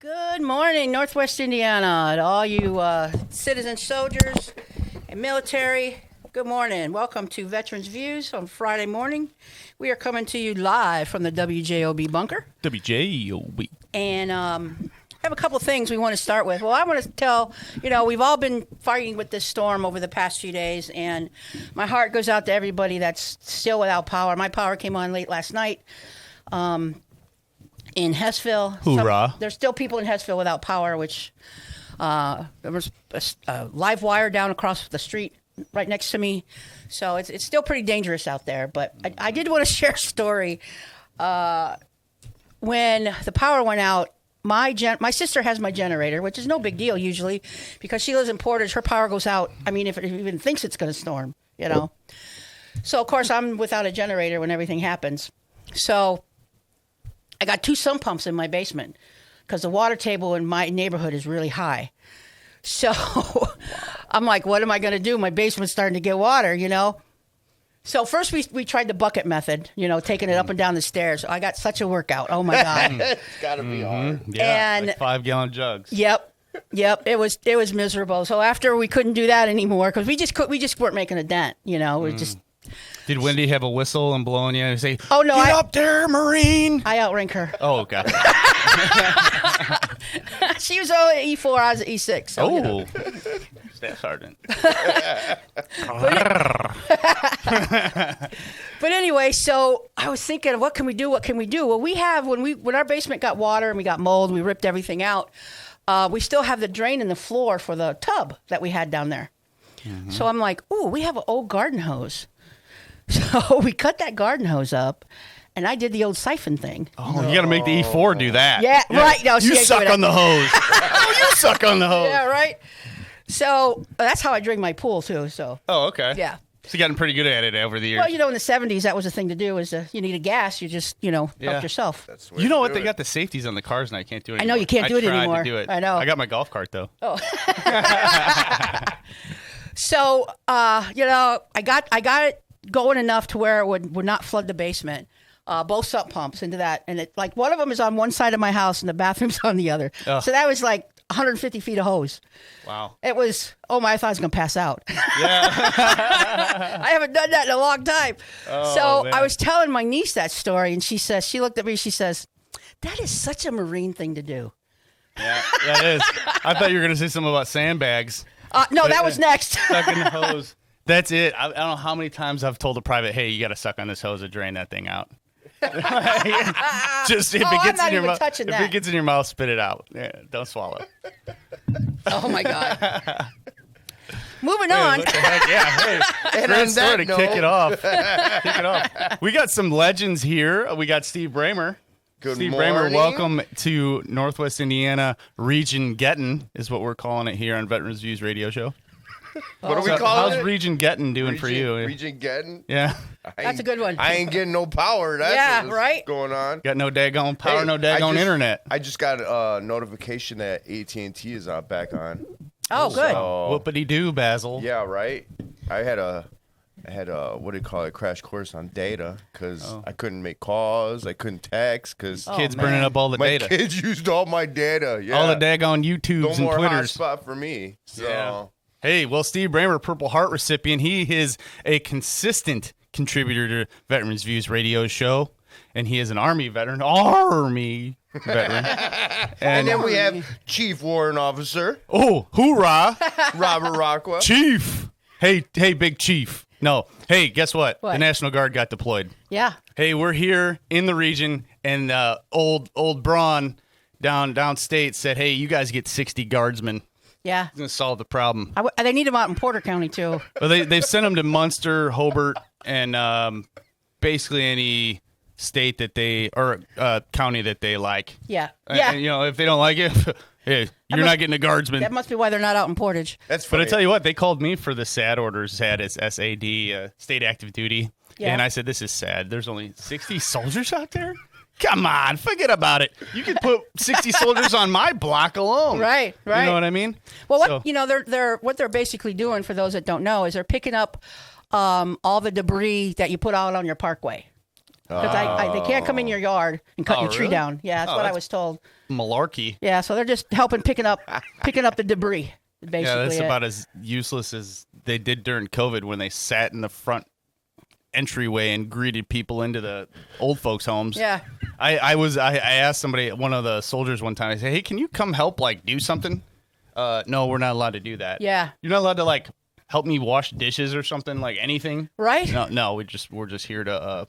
Good morning, Northwest Indiana, to all you citizen soldiers and military. Good morning. Welcome to Veterans Views on Friday morning. We are coming to you live from the WJOB bunker. WJOB. And have a couple of things we want to start with. Well, I want to tell, we've all been fighting with this storm over the past few days, and my heart goes out to everybody that's still without power. My power came on late last night. In Hessville. Hoorah. There's still people in Hessville without power, which there was a live wire down across the street right next to me. So it's still pretty dangerous out there. But I did want to share a story. When the power went out, my sister has my generator, which is no big deal usually because she lives in Portage. Her power goes out. I mean, if it even thinks it's going to storm, So, of course, I'm without a generator when everything happens. So I got 2 sump pumps in my basement because the water table in my neighborhood is really high. So I'm like, what am I going to do? My basement's starting to get water, So first we tried the bucket method, taking it up and down the stairs. I got such a workout. Oh, my God. It's got to be hard. Yeah, and like 5-gallon jugs. Yep. It was miserable. So after we couldn't do that anymore because we just weren't making a dent, We just. Did Wendy have a whistle and blowing you and say, "Oh no, get up there, Marine"? I outrank her. Oh, okay. She was only E4, I was at E6. So, Staff sergeant. But anyway, so I was thinking, what can we do? What can we do? Well, we have when our basement got water and we got mold, and we ripped everything out. We still have the drain in the floor for the tub that we had down there. Mm-hmm. So I'm like, ooh, we have an old garden hose. So we cut that garden hose up, and I did the old siphon thing. Oh, you got to make the E4 do that. Yeah. Right. No, you suck on the hose. You suck on the hose. Yeah, right. So that's how I drink my pool, too. So. Oh, okay. Yeah. So you gotten pretty good at it over the years. Well, in the 70s, that was the thing to do is you need a gas, you just, help yourself. That's you know what? They got the safeties on the cars, and I can't do it anymore. I know you can't do it anymore. I tried to do it. I know. I got my golf cart, though. Oh. So, I got it going enough to where it would not flood the basement. Both sump pumps into that. And it one of them is on one side of my house and the bathroom's on the other. Oh. So that was like 150 feet of hose. Wow. It was, I thought I was going to pass out. Yeah. I haven't done that in a long time. Oh, so man. I was telling my niece that story, and she looked at me, she says, that is such a Marine thing to do. Yeah, that is. I thought you were going to say something about sandbags. No, that was next. Sucking the hose. That's it. I don't know how many times I've told a private, hey, you got to suck on this hose to drain that thing out. Just if it gets in your mouth, it gets in your mouth, spit it out. Yeah, don't swallow. Oh my God. Moving on. What the heck? Yeah. Hey, And on that to note, kick it off. We got some legends here. We got Steve Bramer. Good Steve morning. Bramer, welcome to Northwest Indiana Region Gettin, is what we're calling it here on Veterans Views Radio Show. What are we calling How's it? Region Gettin doing for you? Region Gettin? Yeah. That's a good one. I ain't getting no power. That's what's right? going on. Got no daggone power, Hey, no daggone internet. I just got a notification that AT&T is back on. Oh, good. So, Whoopity-doo, Basil. yeah, right. I had a what do you call it, crash course on data because I couldn't make calls, I couldn't text because Kids burning up all the my data. kids used all my data. Yeah, All the daggone YouTubes no and more Twitters. hotspot for me. So. Yeah. Hey, well, Steve Bramer, Purple Heart recipient, he is a consistent contributor to Veterans Views Radio Show, and he is an Army veteran. And then we have Chief Warrant Officer Oh, hoorah, Robert Rockwell. Chief. Hey, Big Chief. No. Hey, guess what? What? The National Guard got deployed. Yeah. Hey, we're here in the region, and old Braun downstate said, hey, you guys get 60 guardsmen. Yeah. It's going to solve the problem. They need them out in Porter County, too. Well, they've sent them to Munster, Hobart, and basically any state that they or county that they like. Yeah. Yeah. And, if they don't like it, hey, you're not getting a guardsman. That must be why they're not out in Portage. That's But funny. I tell you what, they called me for the SAD orders. SAD is SAD, state active duty. Yeah. And I said, this is sad. There's only 60 soldiers out there? Come on, forget about it. You could put 60 soldiers on my block alone. Right. You know what I mean? Well, what they're basically doing, for those that don't know, is they're picking up all the debris that you put out on your parkway. Because they can't come in your yard and cut your tree really? down. Yeah, that's what I was told. Malarkey. Yeah, so they're just helping picking up the debris. Basically, Yeah, that's about as useless as they did during COVID when they sat in the front entryway and greeted people into the old folks' homes. Yeah. I asked somebody, one of the soldiers one time, I said, hey, can you come help, like, do something? No, we're not allowed to do that. Yeah. You're not allowed to, like, help me wash dishes or something, like anything. Right? No, we're just here to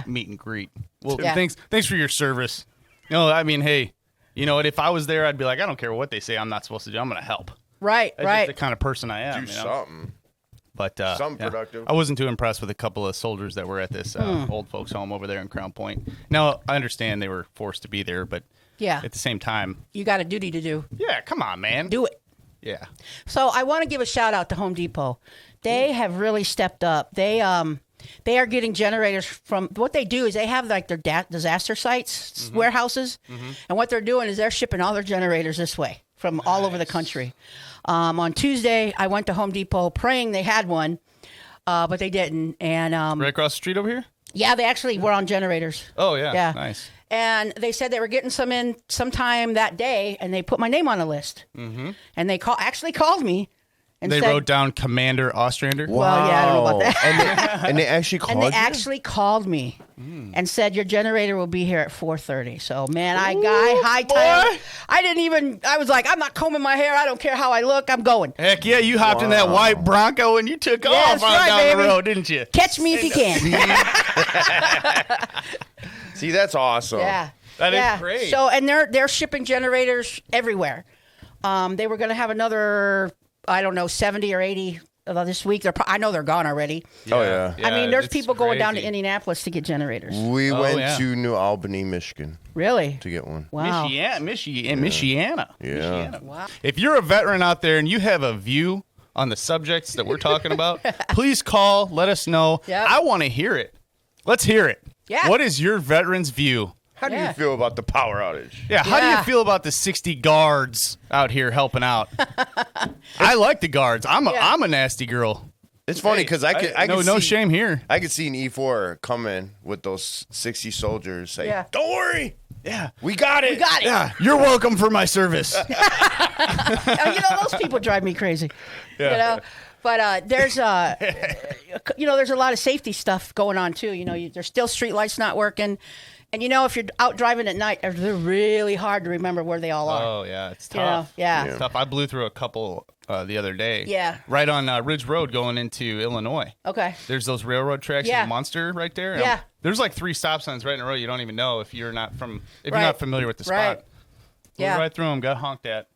meet and greet. Well, Yeah. thanks for your service. No, I mean, hey, you know what? If I was there, I'd be like, I don't care what they say. I'm not supposed to do. I'm going to help. Right. That's just the kind of person I am. Do you know? something. But something productive. I wasn't too impressed with a couple of soldiers that were at this old folks' home over there in Crown Point. Now, I understand they were forced to be there, but at the same time, You got a duty to do. yeah, come on, man. Do it. Yeah. So I want to give a shout out to Home Depot. They have really stepped up. They are getting generators from what they do is they have like their disaster sites, warehouses, and what they're doing is they're shipping all their generators this way from all over the country. On Tuesday, I went to Home Depot praying they had one, but they didn't. And Right across the street over here? yeah, they actually were on generators. Oh, yeah. Yeah. Nice. And they said they were getting some in sometime that day, and they put my name on a list. Mm-hmm. And they actually called me and They said, wrote down Commander Ostrander. Well, yeah, I don't know about that. And they actually called And they you? actually called me and said your generator will be here at 4:30. So man, I high-tailed. I was like, I'm not combing my hair. I don't care how I look. I'm going. Heck yeah, you hopped in that white Bronco and you took off that's right, down baby. the road, didn't you? Catch me if you can. See, that's awesome. Yeah. That is yeah. great. So and they're shipping generators everywhere. They were going to have another, I don't know, 70 or 80 this week. I know they're gone already. Oh, yeah. I mean, there's it's people going down to crazy. Indianapolis to get generators. We went yeah. to New Albany, Michigan Really? to get one. Wow. Michiana. Yeah. Wow. If you're a veteran out there and you have a view on the subjects that we're talking about, please call. Let us know. Yep. I want to hear it. Let's hear it. Yeah. What is your veteran's view? How do Yeah. you feel about the power outage? Yeah, how do Yeah. you feel about the 60 guards out here helping out? I like the guards. I'm a nasty girl. It's funny because I could no see, shame here. I could see an E4 come in with those 60 soldiers say, Yeah. "Don't worry, Yeah. we got it." We got it. Yeah, you're welcome for my service. Those people drive me crazy. You know, but there's there's a lot of safety stuff going on too. There's still street lights not working, and if you're out driving at night, they're really hard to remember where they all are. Oh, yeah, it's tough. Yeah. It's tough. I blew through a couple the other day. Yeah. Right on Ridge Road going into Illinois. Okay. There's those railroad tracks Yeah. in Munster right there. Yeah. There's like 3 stop signs right in a row. You don't even know if you're not Right. not familiar with the spot. Right. Blew Yeah. right through them. Got honked at.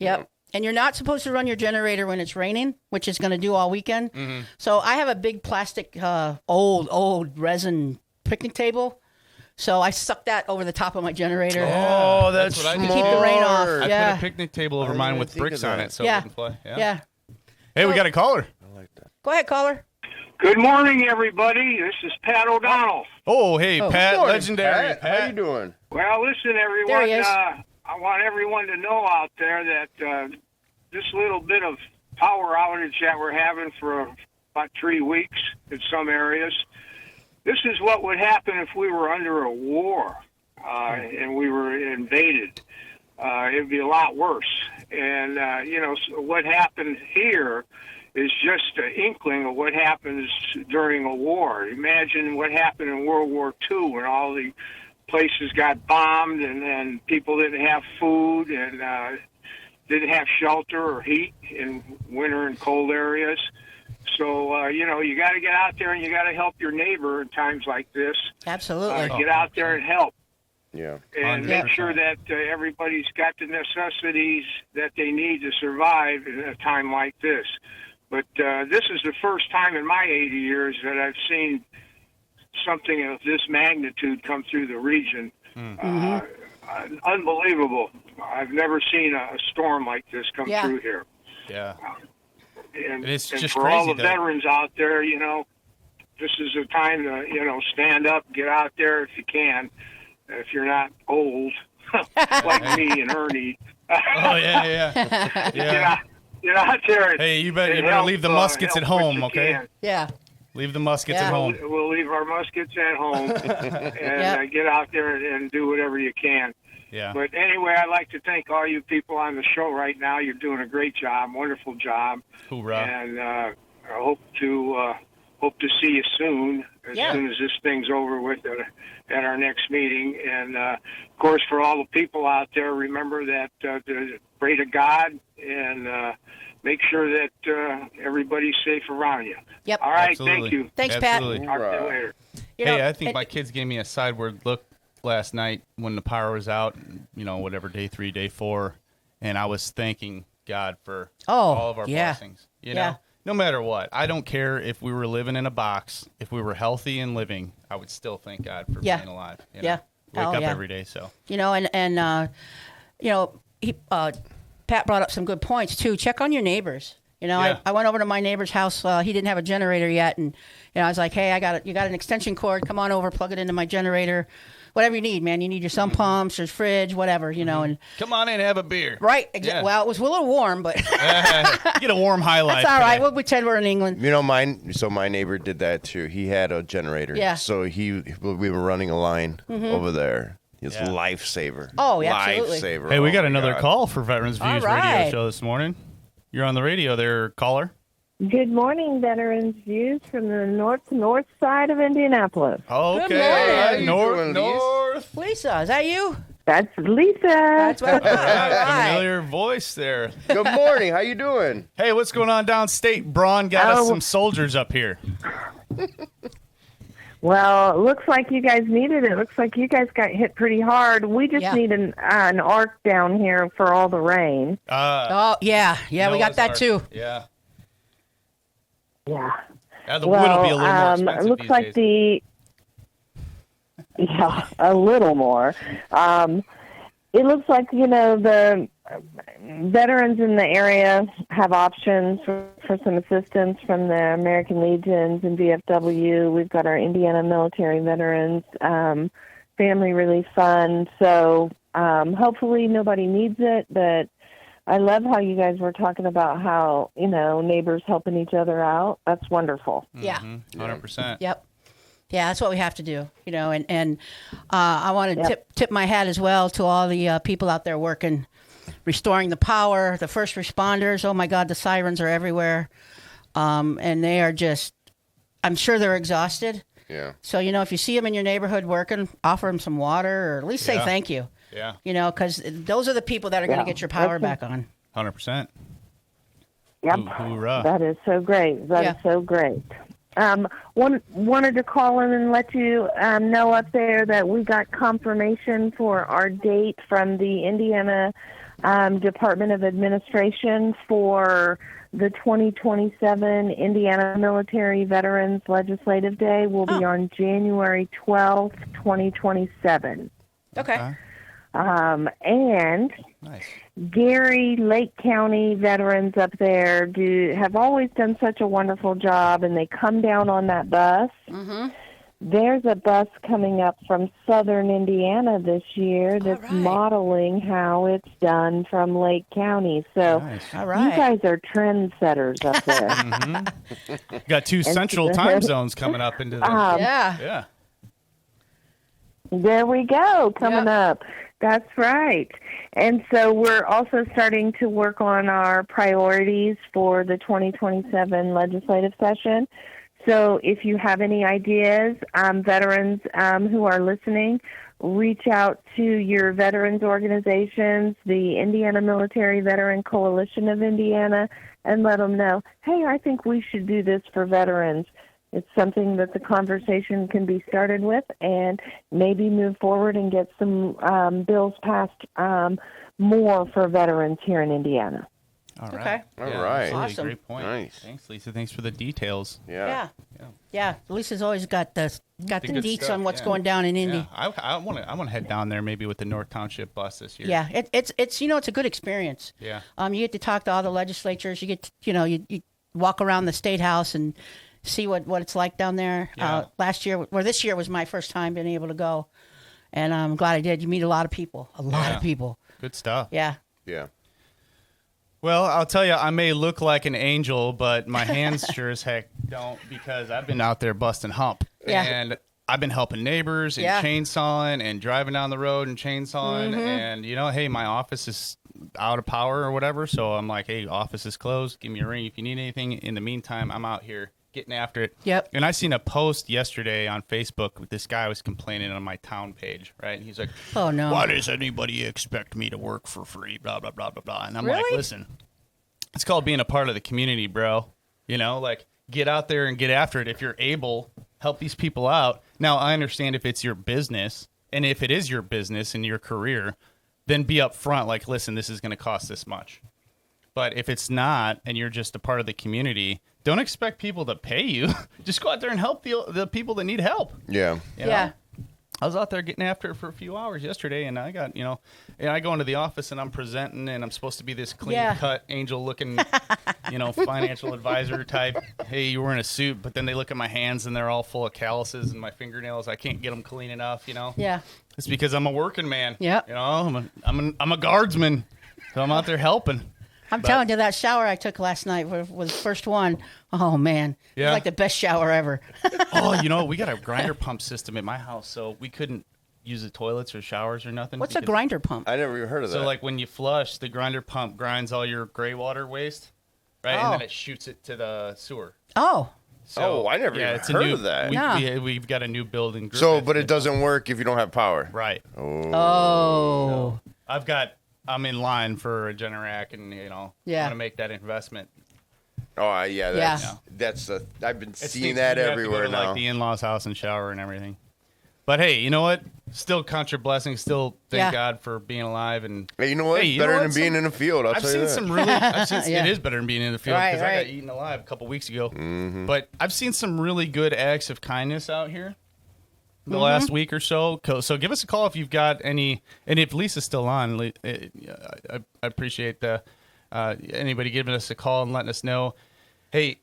Yep. And you're not supposed to run your generator when it's raining, which it's going to do all weekend. Mm-hmm. So I have a big plastic, old resin picnic table. So I suck that over the top of my generator. Oh, That's that's what I smart. did. Keep the rain off. I Yeah. put a picnic table over didn't mine even with think bricks of on that. it so Yeah. it wouldn't fly. Yeah. Hey, we got a caller. Go ahead, caller. Good morning, everybody. This is Pat O'Donnell. Oh, hey, Oh, Pat, good morning, legendary. Pat, how you doing? Well, listen, everyone. There he is. I want everyone to know out there that this little bit of power outage that we're having for about 3 weeks in some areas, this is what would happen if we were under a war and we were invaded. It'd be a lot worse. And, so what happened here is just an inkling of what happens during a war. Imagine what happened in World War II when all the places got bombed and people didn't have food and didn't have shelter or heat in winter and cold areas. So, you got to get out there and you got to help your neighbor in times like this. Absolutely. Get out there and help. Yeah. And make sure that everybody's got the necessities that they need to survive in a time like this. But this is the first time in my 80 years that I've seen something of this magnitude come through the region. Unbelievable. I've never seen a storm like this come through here. Yeah. And It's just for all crazy, the though. veterans out there, this is a time to, stand up, get out there if you can. If you're not old, like me and Ernie. Oh, yeah. Get out there. Hey, you better help, leave the muskets help at what home, you okay? can. Yeah. Leave the muskets at home. We'll leave our muskets at home and get out there and do whatever you can. Yeah. But anyway, I'd like to thank all you people on the show right now. You're doing a great job, wonderful job. Hoorah. And I hope to see you soon, as soon as this thing's over with at our next meeting. And, of course, for all the people out there, remember that pray to God and make sure that everybody's safe around you. Yep. All right, Absolutely. thank you. Thanks, Absolutely. Pat. Talk to you later. Hey, I think my kids gave me a sideward look last night when the power was out, whatever, day 3, day 4, and I was thanking God for all of our blessings. You know, no matter what. I don't care if we were living in a box. If we were healthy and living, I would still thank God for being alive. You know? Wake up every day. So Pat brought up some good points too. Check on your neighbors. I went over to my neighbor's house. He didn't have a generator yet, and I was like, "Hey, you got an extension cord? Come on over, plug it into my generator. Whatever you need, man. You need your sump pumps, your fridge, whatever, and come on in and have a beer. Right. Well, it was a little warm, but get a warm highlight. That's all right. We'll pretend we're in England. My neighbor did that too. He had a generator. Yeah. So we were running a line over there. It's lifesaver. Oh, yeah, absolutely. Lifesaver. Hey, we got another call for Veterans Views right. radio show this morning. You're on the radio there, caller. Good morning, Veterans Views from the north side of Indianapolis. Okay. Good morning. North. Lisa, is that you? That's Lisa. That's what I thought. All right. Familiar voice there. Good morning. How you doing? Hey, what's going on downstate? Braun got us some soldiers up here. Well, it looks like you guys needed it. Looks like you guys got hit pretty hard. We just need an arc down here for all the rain. We got that too. Yeah. Yeah. The wood will be a little more expensive it looks these like days. a little more. It looks like, the veterans in the area have options for some assistance from the American Legions and VFW. We've got our Indiana Military Veterans Family Relief Fund. So hopefully nobody needs it, but I love how you guys were talking about how, neighbors helping each other out. That's wonderful. Yeah. 100%. Yep. Yeah, that's what we have to do, and I want to tip my hat as well to all the people out there working, restoring the power, the first responders. Oh, my God, the sirens are everywhere, and they are just, I'm sure they're exhausted. Yeah. So, if you see them in your neighborhood working, offer them some water or at least say thank you. Yeah. Because those are the people that are going to get your power back on. 100%. Yep. Hoorah. That is so great. That is so great. Wanted to call in and let you know up there that we got confirmation for our date from the Indiana Department of Administration for the 2027 Indiana Military Veterans Legislative Day will be on January 12th, 2027. Okay. And nice. Gary, Lake County veterans up there have always done such a wonderful job, and they come down on that bus. Mm-hmm. There's a bus coming up from southern Indiana this year that's modeling how it's done from Lake County. So All right. You guys are trendsetters up there. Mm-hmm. Got 2 central time zones coming up into the... Yeah. There we go, coming up. That's right. And so we're also starting to work on our priorities for the 2027 legislative session. So if you have any ideas, veterans who are listening, reach out to your veterans organizations, the Indiana Military Veteran Coalition of Indiana, and let them know, hey, I think we should do this for veterans. It's something that the conversation can be started with and maybe move forward and get some bills passed more for veterans here in Indiana. All right. Okay. All right. Awesome. Great point. Nice. Thanks, Lisa. Thanks for the details. Yeah. Lisa's always got the good deets stuff, on what's going down in Indy. Yeah. I want to head down there maybe with the North Township bus this year. Yeah, it's it's a good experience. Yeah. You get to talk to all the legislatures. You get to, you walk around the state house and see what it's like down there. Yeah. This year was my first time being able to go, and I'm glad I did. You meet a lot of people. A lot of people. Good stuff. Yeah. Yeah. Well, I'll tell you, I may look like an angel, but my hands sure as heck don't, because I've been out there busting hump. Yeah. And I've been helping neighbors and chainsawing and driving down the road and chainsawing. And, hey, my office is out of power or whatever. So I'm like, hey, office is closed. Give me a ring if you need anything. In the meantime, I'm out here getting after it. Yep. And I seen a post yesterday on Facebook. This guy was complaining on my town page, right? And he's like, oh, no. Why does anybody expect me to work for free? Blah, blah, blah, blah, blah. And I'm Really? like, listen, it's called being a part of the community, bro. Like, get out there and get after it. If you're able, help these people out. Now, I understand if it's your business, and if it is your business and your career, then be upfront. Like, listen, this is going to cost this much. But if it's not, and you're just a part of the community, don't expect people to pay you. Just go out there and help the people that need help. Yeah. Yeah. I was out there getting after it for a few hours yesterday, and I got, and I go into the office and I'm presenting, and I'm supposed to be this clean-cut, angel-looking, financial advisor type. Hey, you were in a suit, but then they look at my hands and they're all full of calluses, and my fingernails, I can't get them clean enough. Yeah. It's because I'm a working man. Yeah. I'm a guardsman, so I'm out there helping. I'm telling you, that shower I took last night was the first one. Oh, man. It was like the best shower ever. We got a grinder pump system at my house, so we couldn't use the toilets or showers or nothing. What's a grinder pump? I never even heard of that. So, like, when you flush, the grinder pump grinds all your gray water waste, right? And then it shoots it to the sewer. Oh. So, I never even heard of that. We've got a new building. So, but it doesn't work if you don't have power. Right. Oh. So I'm in line for a Generac, and want to make that investment. Oh yeah, that's I've been seeing that everywhere now. Like the in-laws' house and shower and everything. But hey, you know what? Still count your blessings. Still thank God for being alive. And hey, you know what? Better than being in the field. I've seen some really. It is better than being in the field because right. I got eaten alive a couple weeks ago. Mm-hmm. But I've seen some really good acts of kindness out here the last week or so. So give us a call if you've got any, and if Lisa's still on, I appreciate anybody giving us a call and letting us know. Hey,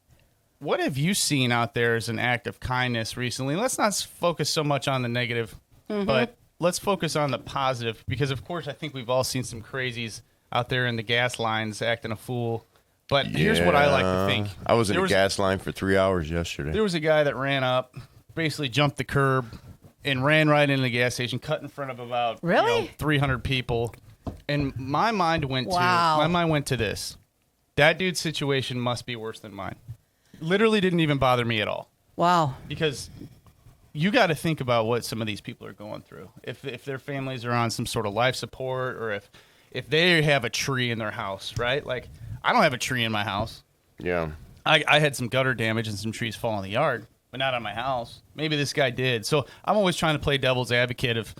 what have you seen out there as an act of kindness recently? Let's not focus so much on the negative, but let's focus on the positive, because of course I think we've all seen some crazies out there in the gas lines acting a fool. But here's what I like to think. I was in a gas line for 3 hours yesterday. There was a guy that ran up, basically jumped the curb, and ran right into the gas station, cut in front of about 300 people. And my mind went to this. That dude's situation must be worse than mine. Literally didn't even bother me at all. Wow. Because you got to think about what some of these people are going through. If their families are on some sort of life support, or if they have a tree in their house, right? Like, I don't have a tree in my house. Yeah. I had some gutter damage and some trees fall in the yard, but not on my house. Maybe this guy did. So I'm always trying to play devil's advocate of,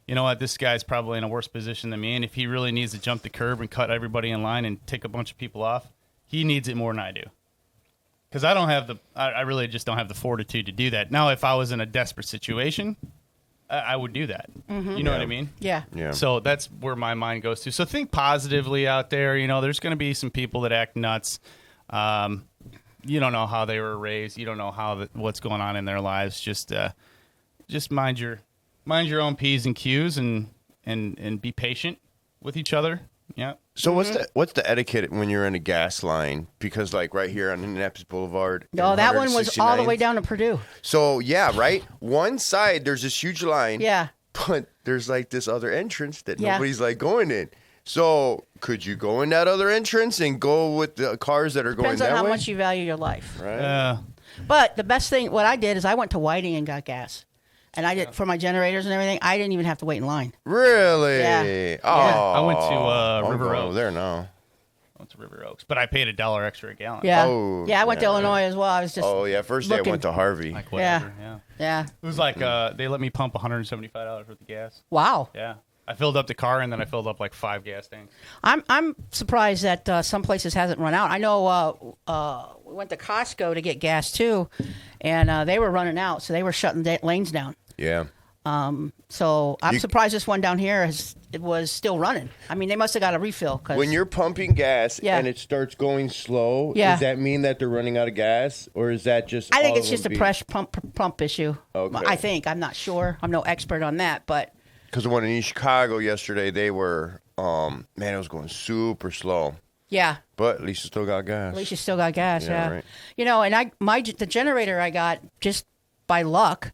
you know what, this guy's probably in a worse position than me, and if he really needs to jump the curb and cut everybody in line and take a bunch of people off, he needs it more than I do. Because I really just don't have the fortitude to do that. Now, if I was in a desperate situation, I would do that. You know what I mean? Yeah. So that's where my mind goes to. So think positively out there. There's going to be some people that act nuts. You don't know how they were raised. You don't know what's going on in their lives. Just mind your own P's and Q's and be patient with each other. Yeah. So what's the etiquette when you're in a gas line? Because like right here on Indianapolis Boulevard. No, that one was all the way down to Purdue. So yeah, right. One side there's this huge line. Yeah. But there's like this other entrance that nobody's like going in. So could you go in that other entrance and go with the cars that are going that way? Depends on how much you value your life. Right. But the best thing, what I did is I went to Whiting and got gas. And I did for my generators and everything. I didn't even have to wait in line. Really? Yeah. Oh, I went to River Oaks. There now. I went to River Oaks, but I paid $1 extra a gallon. Yeah. I went to Illinois as well. I was just. Oh yeah, first day I went to Harvey. Like whatever. Yeah. It was like they let me pump $175 worth of gas. Wow. Yeah. I filled up the car, and then I filled up like 5 gas tanks. I'm surprised that some places hasn't run out. I know we went to Costco to get gas too, and they were running out, so they were shutting lanes down. Yeah. So I'm surprised this one down here it was still running. I mean, they must have got a refill. When you're pumping gas and it starts going slow, does that mean that they're running out of gas, or is that just? I think it's just a pressure pump issue. Okay. I think. I'm not sure. I'm no expert on that, but. Because the one in East Chicago yesterday, they were, it was going super slow. Yeah. But at least you still got gas. At least you still got gas, yeah. Right. You know, and the generator I got just by luck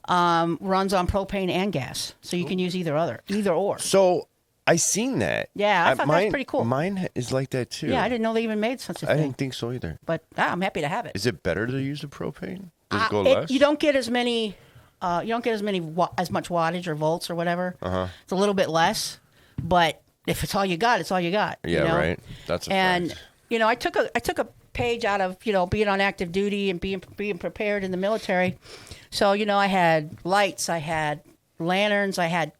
runs on propane and gas, so you can use either or. So I seen that. Yeah, I thought that was pretty cool. Mine is like that too. Yeah, I didn't know they even made such a I thing. didn't think so either. But I'm happy to have it. Is it better to use the propane? Does it go less? You don't get as many. You don't get as much wattage or volts or whatever. It's a little bit less, but if it's all you got, it's all you got. Yeah, you know? right. That's a fact. You know, I took a page out of being on active duty and being prepared in the military. So I had lights, I had lanterns, I had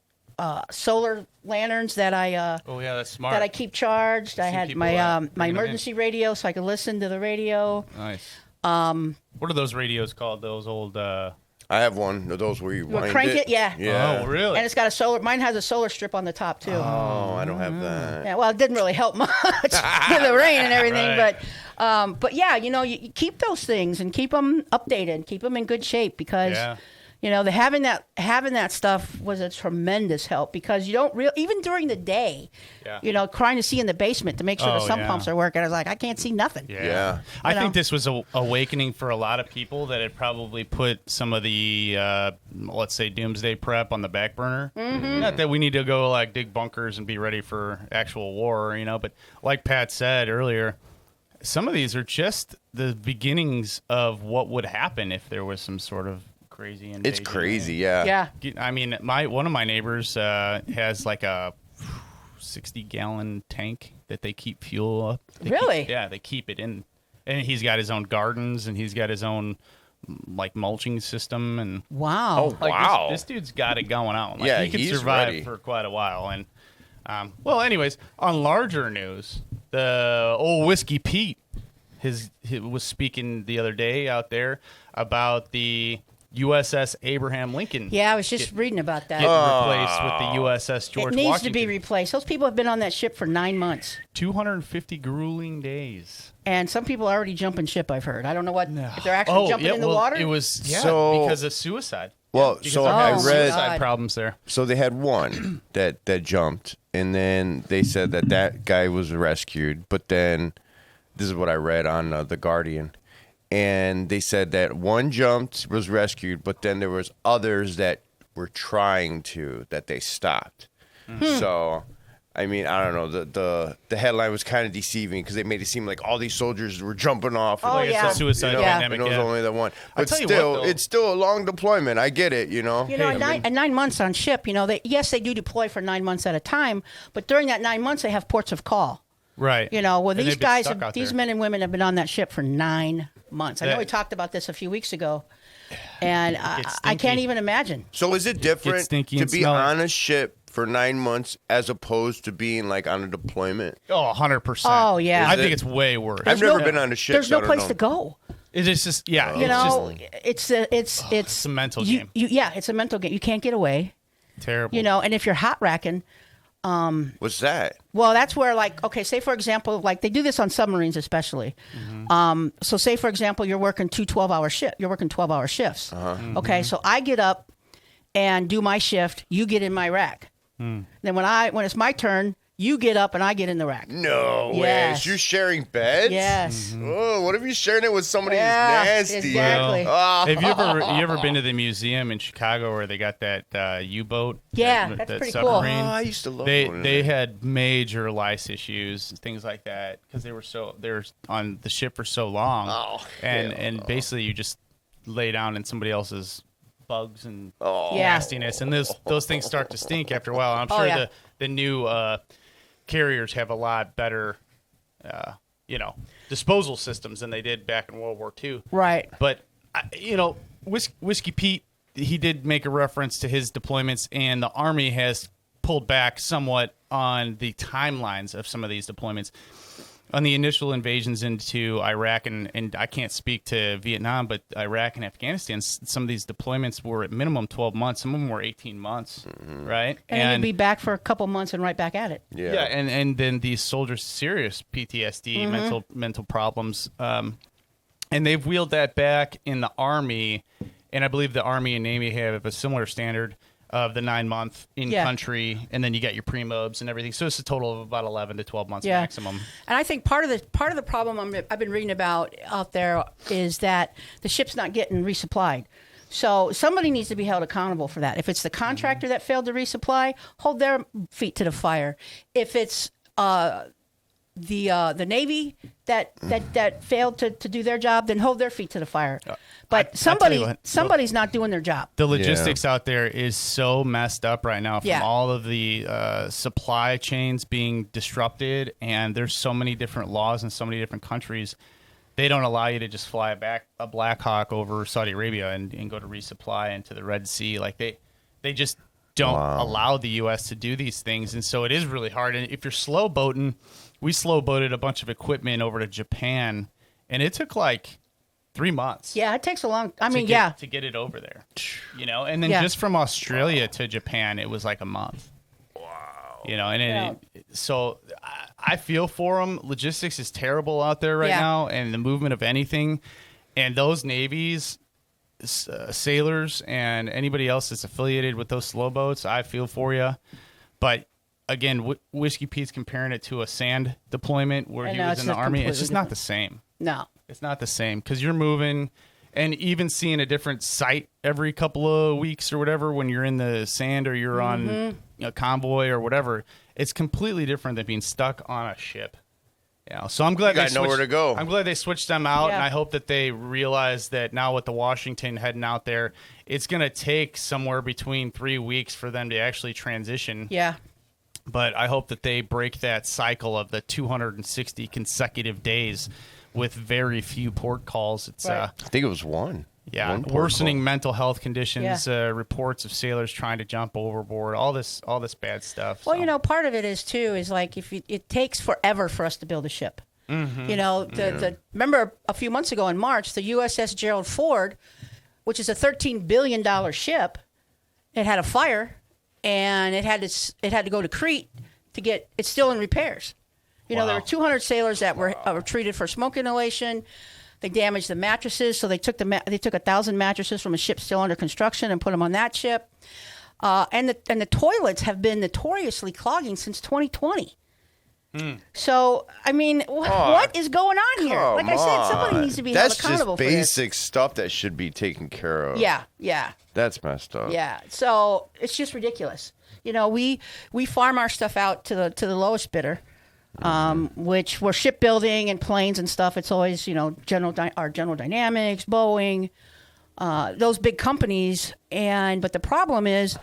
solar lanterns that I that's smart. that I keep charged. I had my emergency radio so I could listen to the radio. Nice. What are those radios called? Those old. I have one of those where you wind crank it, yeah. Oh, really? And it's got a solar. Mine has a solar strip on the top too. Oh, I don't have that. Yeah, well, it didn't really help much with the rain and everything, Right. but yeah, you keep those things and keep them updated, keep them in good shape because having that stuff was a tremendous help because you don't even during the day, trying to see in the basement to make sure the sump pumps are working. I was like, I can't see nothing. Yeah. I think this was a awakening for a lot of people that had probably put some of the, let's say, Doomsday Prep on the back burner. Mm-hmm. Not that we need to go like dig bunkers and be ready for actual war, but like Pat said earlier, some of these are just the beginnings of what would happen if there was some sort of crazy invasion. It's crazy, yeah. Yeah. I mean, one of my neighbors has like a 60-gallon tank that they keep fuel up. Really? They keep it in, and he's got his own gardens and he's got his own like mulching system and wow. Oh, wow. This dude's got it going on. Like, Yeah, he can he's survive ready. for quite a while. And anyways, on larger news, the old Whiskey Pete he was speaking the other day out there about the USS Abraham Lincoln. Yeah, I was just reading about that. Getting replaced with the USS George it needs Washington. to be replaced. Those people have been on that ship for 9 months. 250 grueling days. And some people are already jumping ship, I've heard. I don't know if they're actually jumping in the water. It was So- because of suicide. Well, Because so of I God. read. suicide problems there. So they had one that jumped, and then they said that guy was rescued. But then, this is what I read on The Guardian, and they said that one jumped, was rescued, but then there was others that were trying that they stopped. So, I mean, I don't know. The headline was kind of deceiving because they made it seem like all these soldiers were jumping off. Oh, Like yeah. it's a suicide pandemic. And it was yeah. only the one. I'll But tell you still, what, though. it's still a long deployment. I get it, And 9 months on ship, they do deploy for 9 months at a time, but during that 9 months, they have ports of call. Right. Well, And these they've been guys, stuck out these there. men and women have been on that ship for 9 months. I know Yeah. we talked about this a few weeks ago, and I stinky. can't even imagine. So is it different stinky to and be smelly. on a ship for 9 months as opposed to being like on a deployment? Oh, 100%. Oh, yeah. I Is think it? it's way worse. I've never been on a ship. There's so I no don't place know. to go. It's just, yeah. It's It's a mental game. It's a mental game. You can't get away. Terrible. And if you're hot racking, What's that? well, that's where say for example, they do this on submarines especially. So say for example, you're working 12-hour shift. You're working 12-hour shifts. Okay, so I get up and do my shift. You get in my rack. Then when it's my turn, you get up and I get in the rack. No way. Yes. You're sharing beds? Yes. Oh, what if you're sharing it with somebody Yeah, who's nasty? exactly. Oh. Have you ever been to the museum in Chicago where they got that U-boat? Yeah, that that's pretty cool. submarine? Oh, I used to love one of They them. had major lice issues and things like that because they were on the ship for so long. Oh, and basically you just lay down in somebody else's bugs and Yeah. nastiness, and those things start to stink after a while. I'm sure yeah. the new carriers have a lot better, disposal systems than they did back in World War II. Right. But Whiskey Pete, he did make a reference to his deployments, and the Army has pulled back somewhat on the timelines of some of these deployments. On the initial invasions into Iraq, and I can't speak to Vietnam, but Iraq and Afghanistan, some of these deployments were at minimum 12 months. Some of them were 18 months, right? And then you'd be back for a couple months and right back at it. Yeah. And then these soldiers, serious PTSD, mental problems, and they've wheeled that back in the Army, and I believe the Army and Navy have a similar standard. of the 9-month in country, and then you get your pre-mobs and everything. So it's a total of about 11 to 12 months maximum. And I think part of the problem I've been reading about out there is that the ship's not getting resupplied. So somebody needs to be held accountable for that. If it's the contractor that failed to resupply, hold their feet to the fire. If it's the Navy that failed to do their job, then hold their feet to the fire. But somebody's not doing their job. The logistics out there is so messed up right now from all of the supply chains being disrupted, and there's so many different laws in so many different countries. They don't allow you to just fly a Black Hawk over Saudi Arabia and go to resupply into the Red Sea. Like they just don't allow the U.S. to do these things, and so it is really hard. And if you're slow boating, we slow boated a bunch of equipment over to Japan, and it took like 3 months. Yeah, it takes a long. To get it over there, and then just from Australia to Japan, it was like a month. Wow. And so I feel for them. Logistics is terrible out there right now, and the movement of anything, and those navies, sailors, and anybody else that's affiliated with those slow boats, I feel for you. But again, Whiskey Pete's comparing it to a sand deployment where he was in the Army. It's just not the same. No. It's not the same because you're moving and even seeing a different site every couple of weeks or whatever when you're in the sand or you're on a convoy or whatever. It's completely different than being stuck on a ship. So I'm glad they got nowhere to go. I'm glad they switched them out, and I hope that they realize that now with the Washington heading out there, it's going to take somewhere between 3 weeks for them to actually transition. Yeah. But I hope that they break that cycle of the 260 consecutive days with very few port calls. It's I think it was one. Yeah, worsening mental health conditions, reports of sailors trying to jump overboard, all this bad stuff. Well, part of it is like it takes forever for us to build a ship. Mm-hmm. Remember a few months ago in March, the USS Gerald Ford, which is a $13 billion ship, it had a fire, and it had to go to Crete to get. It's still in repairs. There were 200 sailors that were treated for smoke inhalation. They damaged the mattresses, so they took 1,000 mattresses from a ship still under construction and put them on that ship. And the toilets have been notoriously clogging since 2020. So, what is going on here? Like I said, somebody needs to be held accountable for this. That's just basic stuff that should be taken care of. Yeah. That's messed up. Yeah, so it's just ridiculous. We farm our stuff out to the lowest bidder. Which were shipbuilding and planes and stuff. It's always, General Dynamics, Boeing, those big companies. But the problem is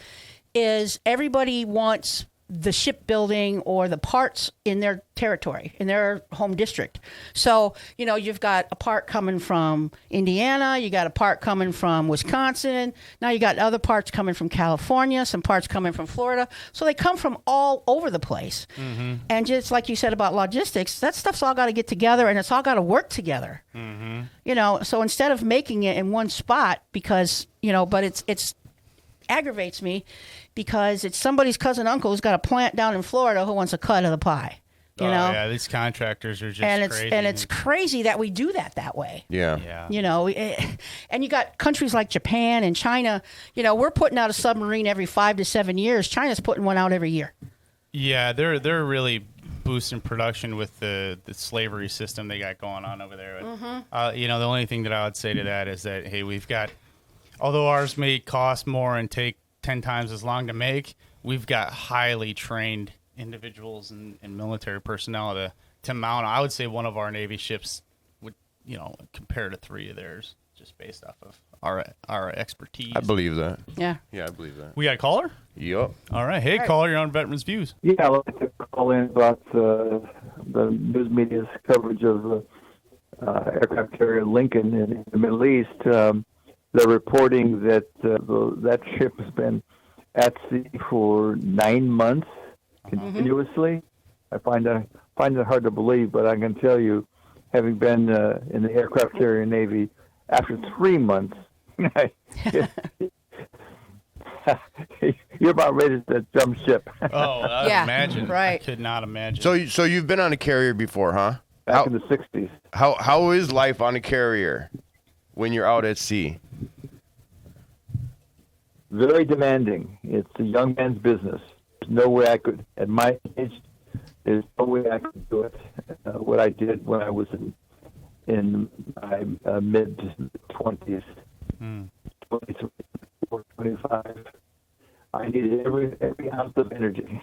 everybody wants the shipbuilding or the parts in their territory, in their home district. So, you've got a part coming from Indiana, you got a part coming from Wisconsin, now you got other parts coming from California, some parts coming from Florida. So they come from all over the place. Mm-hmm. And just like you said about logistics, that stuff's all got to get together and it's all got to work together. Mm-hmm. So instead of making it in one spot because, but it's aggravates me because it's somebody's cousin uncle who's got a plant down in Florida who wants a cut of the pie. Yeah, these contractors are just crazy. And it's crazy that we do that way. Yeah. And you got countries like Japan and China. We're putting out a submarine every 5 to 7 years. China's putting one out every year. Yeah, they're really boosting production with the slavery system they got going on over there. Mm-hmm. The only thing that I would say to that is that, hey, we've got, although ours may cost more and take 10 times as long to make, we've got highly trained individuals and military personnel to mount. I would say one of our Navy ships would, compare to 3 of theirs, just based off of our expertise. I believe that. Yeah, I believe that. We got a caller? Yep. All right. Hey, caller, you're on Veterans Views. Yeah, I'd like to call in about the news media's coverage of aircraft carrier Lincoln in the Middle East. They're reporting that that ship has been at sea for 9 months continuously. I find it hard to believe, but I can tell you, having been in the aircraft carrier Navy, after 3 months, you're about ready to jump ship. I imagine. Right. I could not imagine. So you've been on a carrier before, huh? Back in the 60s. How is life on a carrier when you're out at sea? very demanding. It's a young man's business. There's no way I could, at my age, there's no way I could do it. What I did when I was in my mid-20s, 23, 25, I needed every ounce of energy.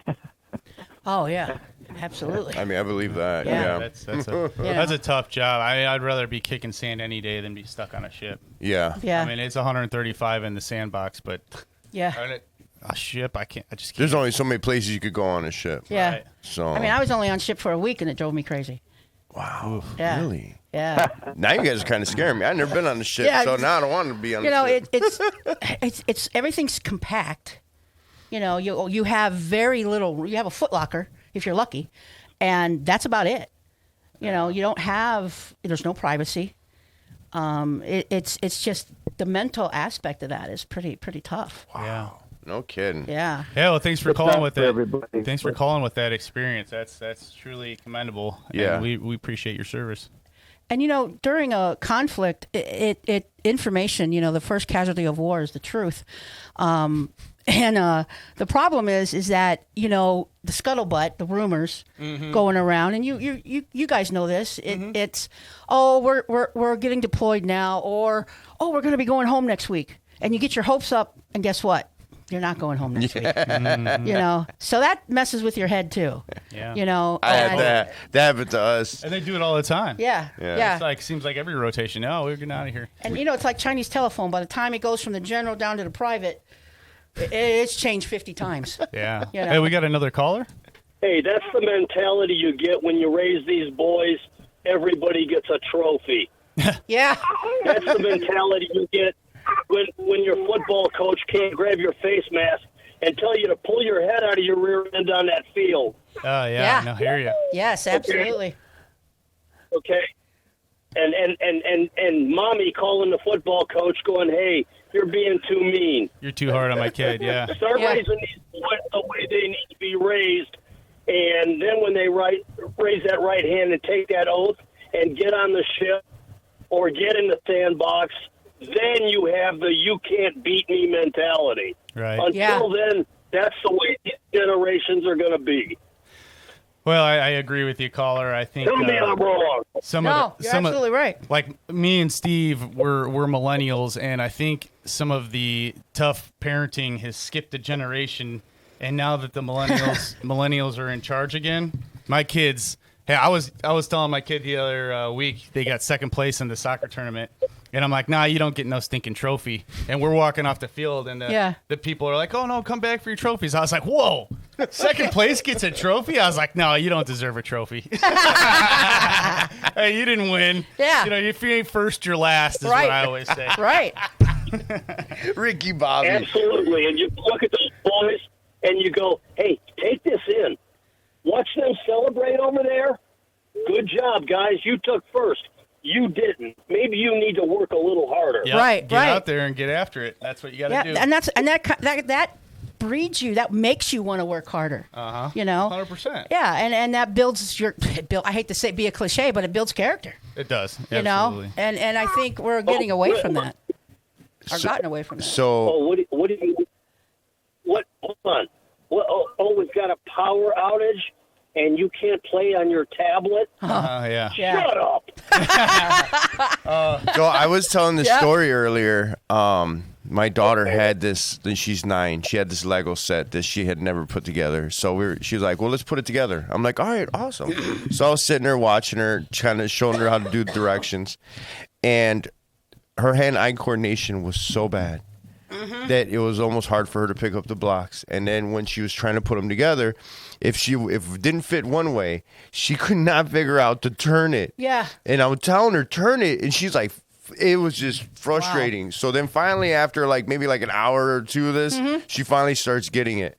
Oh, yeah, absolutely. I mean, I believe that. Yeah. Yeah. That's a tough job. I'd rather be kicking sand any day than be stuck on a ship. Yeah. Yeah. I mean, it's 135 in the sandbox, but Yeah. a ship, I just can't. There's only so many places you could go on a ship. Yeah. Right. So. I mean, I was only on ship for a week, and it drove me crazy. Wow. Yeah. Really? Yeah. Now you guys are kind of scaring me. I've never been on a ship, Yeah, so now I don't want to be on You a know, ship. it's everything's compact. You know, you have very little. You have a footlocker if you're lucky, and that's about it. You know, you don't have. There's no privacy. It's just the mental aspect of that is pretty tough. Yeah. No kidding. Yeah. Yeah, well, thanks for calling with for that. everybody. Thanks for calling with that experience. That's truly commendable. Yeah. And we appreciate your service. And you know, during a conflict, it information. You know, the first casualty of war is the truth. And the problem is that, you know, the scuttlebutt, the rumors going around, and you guys know this. It's we're getting deployed now, or we're going to be going home next week, and you get your hopes up, and guess what? You're not going home next week. You know, so that messes with your head too. Yeah. You know, I had that. That happened to us. And they do it all the time. Yeah. It's like seems like every rotation. No, we're getting out of here. And you know, it's like Chinese telephone. By the time it goes from the general down to the private, it's changed 50 times. Yeah. You know? Hey, we got another caller. Hey, that's the mentality you get when you raise these boys. Everybody gets a trophy. Yeah. That's the mentality you get when your football coach can't grab your face mask and tell you to pull your head out of your rear end on that field. Oh, Yeah. No, hear you. Yes, absolutely. Okay? And mommy calling the football coach going, hey, you're being too mean. You're too hard on my kid. Yeah. Start Yeah. raising these boys the way they need to be raised. And then when they raise that right hand and take that oath and get on the ship or get in the sandbox, then you have the you can't beat me mentality. Right. Until then, that's the way these generations are going to be. Well, I agree with you, caller. I think Tell me I'm wrong. You're absolutely right. Like me and Steve, we're millennials, and I think some of the tough parenting has skipped a generation. And now that the millennials are in charge again, my kids. Hey, I was telling my kid the other week they got second place in the soccer tournament, and I'm like, nah, you don't get no stinking trophy. And we're walking off the field, and the people are like, oh no, come back for your trophies. I was like, whoa, second place gets a trophy? I was like, no, you don't deserve a trophy. Hey, you didn't win. Yeah. You know, if you ain't first, you're last, is what I always say. Right. Ricky Bobby. Absolutely. And you look at those boys and you go, hey, take this in. Watch them celebrate over there. Good job, guys. You took first. You didn't. Maybe you need to work a little harder. Yep. Right, Get right. out there and get after it. That's what you got to do. And that breeds you. That makes you want to work harder. You know, 100%. Yeah, and that builds your. I hate to say be a cliche, but it builds character. It does. You Absolutely. know, and I think we're getting away from that. Or gotten away from that. So Oh, what do you? What? Hold on. We've got a power outage, and you can't play on your tablet. Yeah. Shut up. So I was telling this story earlier. My daughter had this. She's 9. She had this Lego set that she had never put together. So she was like, "Well, let's put it together." I'm like, "All right, awesome." So I was sitting there watching her, kind of showing her how to do the directions, and her hand-eye coordination was so bad that it was almost hard for her to pick up the blocks. And then when she was trying to put them together, if it didn't fit one way, she could not figure out to turn it. Yeah. And I was telling her, turn it, and she's like, it was just frustrating. Wow. So then finally, after maybe an hour or two of this, she finally starts getting it.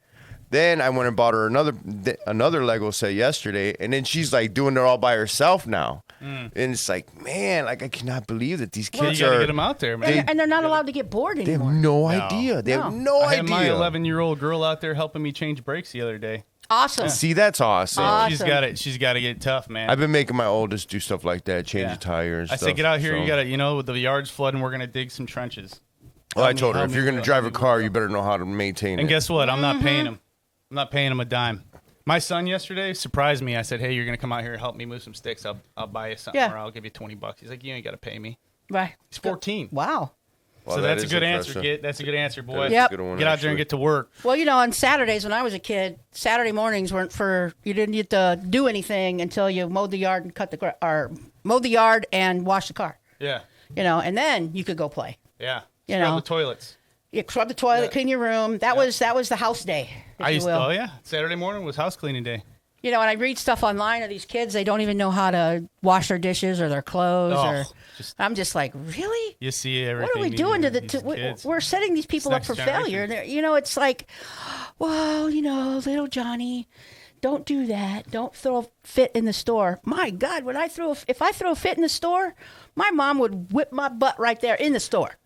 Then I went and bought her another Lego set yesterday, and then she's doing it all by herself now. And it's like, man, I cannot believe that these kids you gotta get them out there, man. And they're not allowed to get bored They anymore. have no idea. They have no I idea. had my 11-year-old girl out there helping me change brakes the other day. Awesome. See, that's awesome. She's got it. She's got to get tough, man. I've been making my oldest do stuff like that, change a tire and I stuff. say, get out here. so. You got to, with the yard's flooding, we're gonna dig some trenches. Well, I told her, if you're going to drive a car, you better know how to maintain it. And guess what? I'm not paying him. I'm not paying him a dime. My son yesterday surprised me. I said, hey, you're going to come out here and help me move some sticks. I'll buy you something, or I'll give you $20. He's like, you ain't got to pay me. Right. He's 14. Wow. Well, so that's a good answer, Git. That's a good answer, boy. Yep. Get out there and get to work. Well, on Saturdays when I was a kid, Saturday mornings weren't you didn't get to do anything until you mowed the yard and mowed the yard and washed the car. Yeah. And then you could go play. Yeah. Scrub the toilets. You scrub the toilet, clean your room. That was the house day. Oh yeah. Saturday morning was house cleaning day. And I read stuff online of these kids. They don't even know how to wash their dishes or their clothes. I'm just like, really? You see everything. What are we doing we're setting these people up for failure. It's like, well, little Johnny, don't do that. Don't throw a fit in the store. My God, if I throw a fit in the store, my mom would whip my butt right there in the store.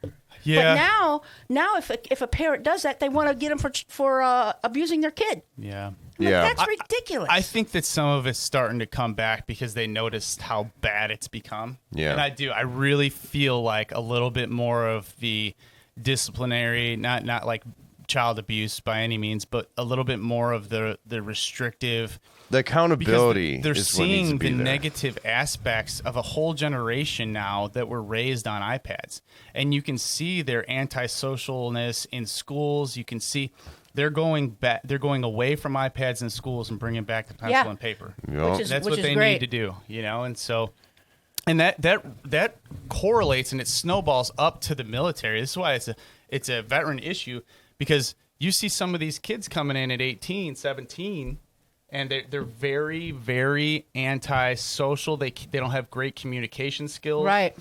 Yeah. But now if a parent does that, they want to get them for abusing their kid. Yeah. That's ridiculous. I think that some of it's starting to come back because they noticed how bad it's become. Yeah. And I really feel like a little bit more of the disciplinary, not like child abuse by any means, but a little bit more of the restrictive. The accountability. They're is what needs seeing to be the there. negative aspects of a whole generation now that were raised on iPads. And you can see their antisocialness in schools. You can see they're going back. They're going away from iPads in schools and bringing back the pencil and paper. Yep. That's what they need to do, And so, and that correlates and it snowballs up to the military. This is why it's a veteran issue, because you see some of these kids coming in at 18, 17, and they're very, very anti-social. They don't have great communication skills. Right.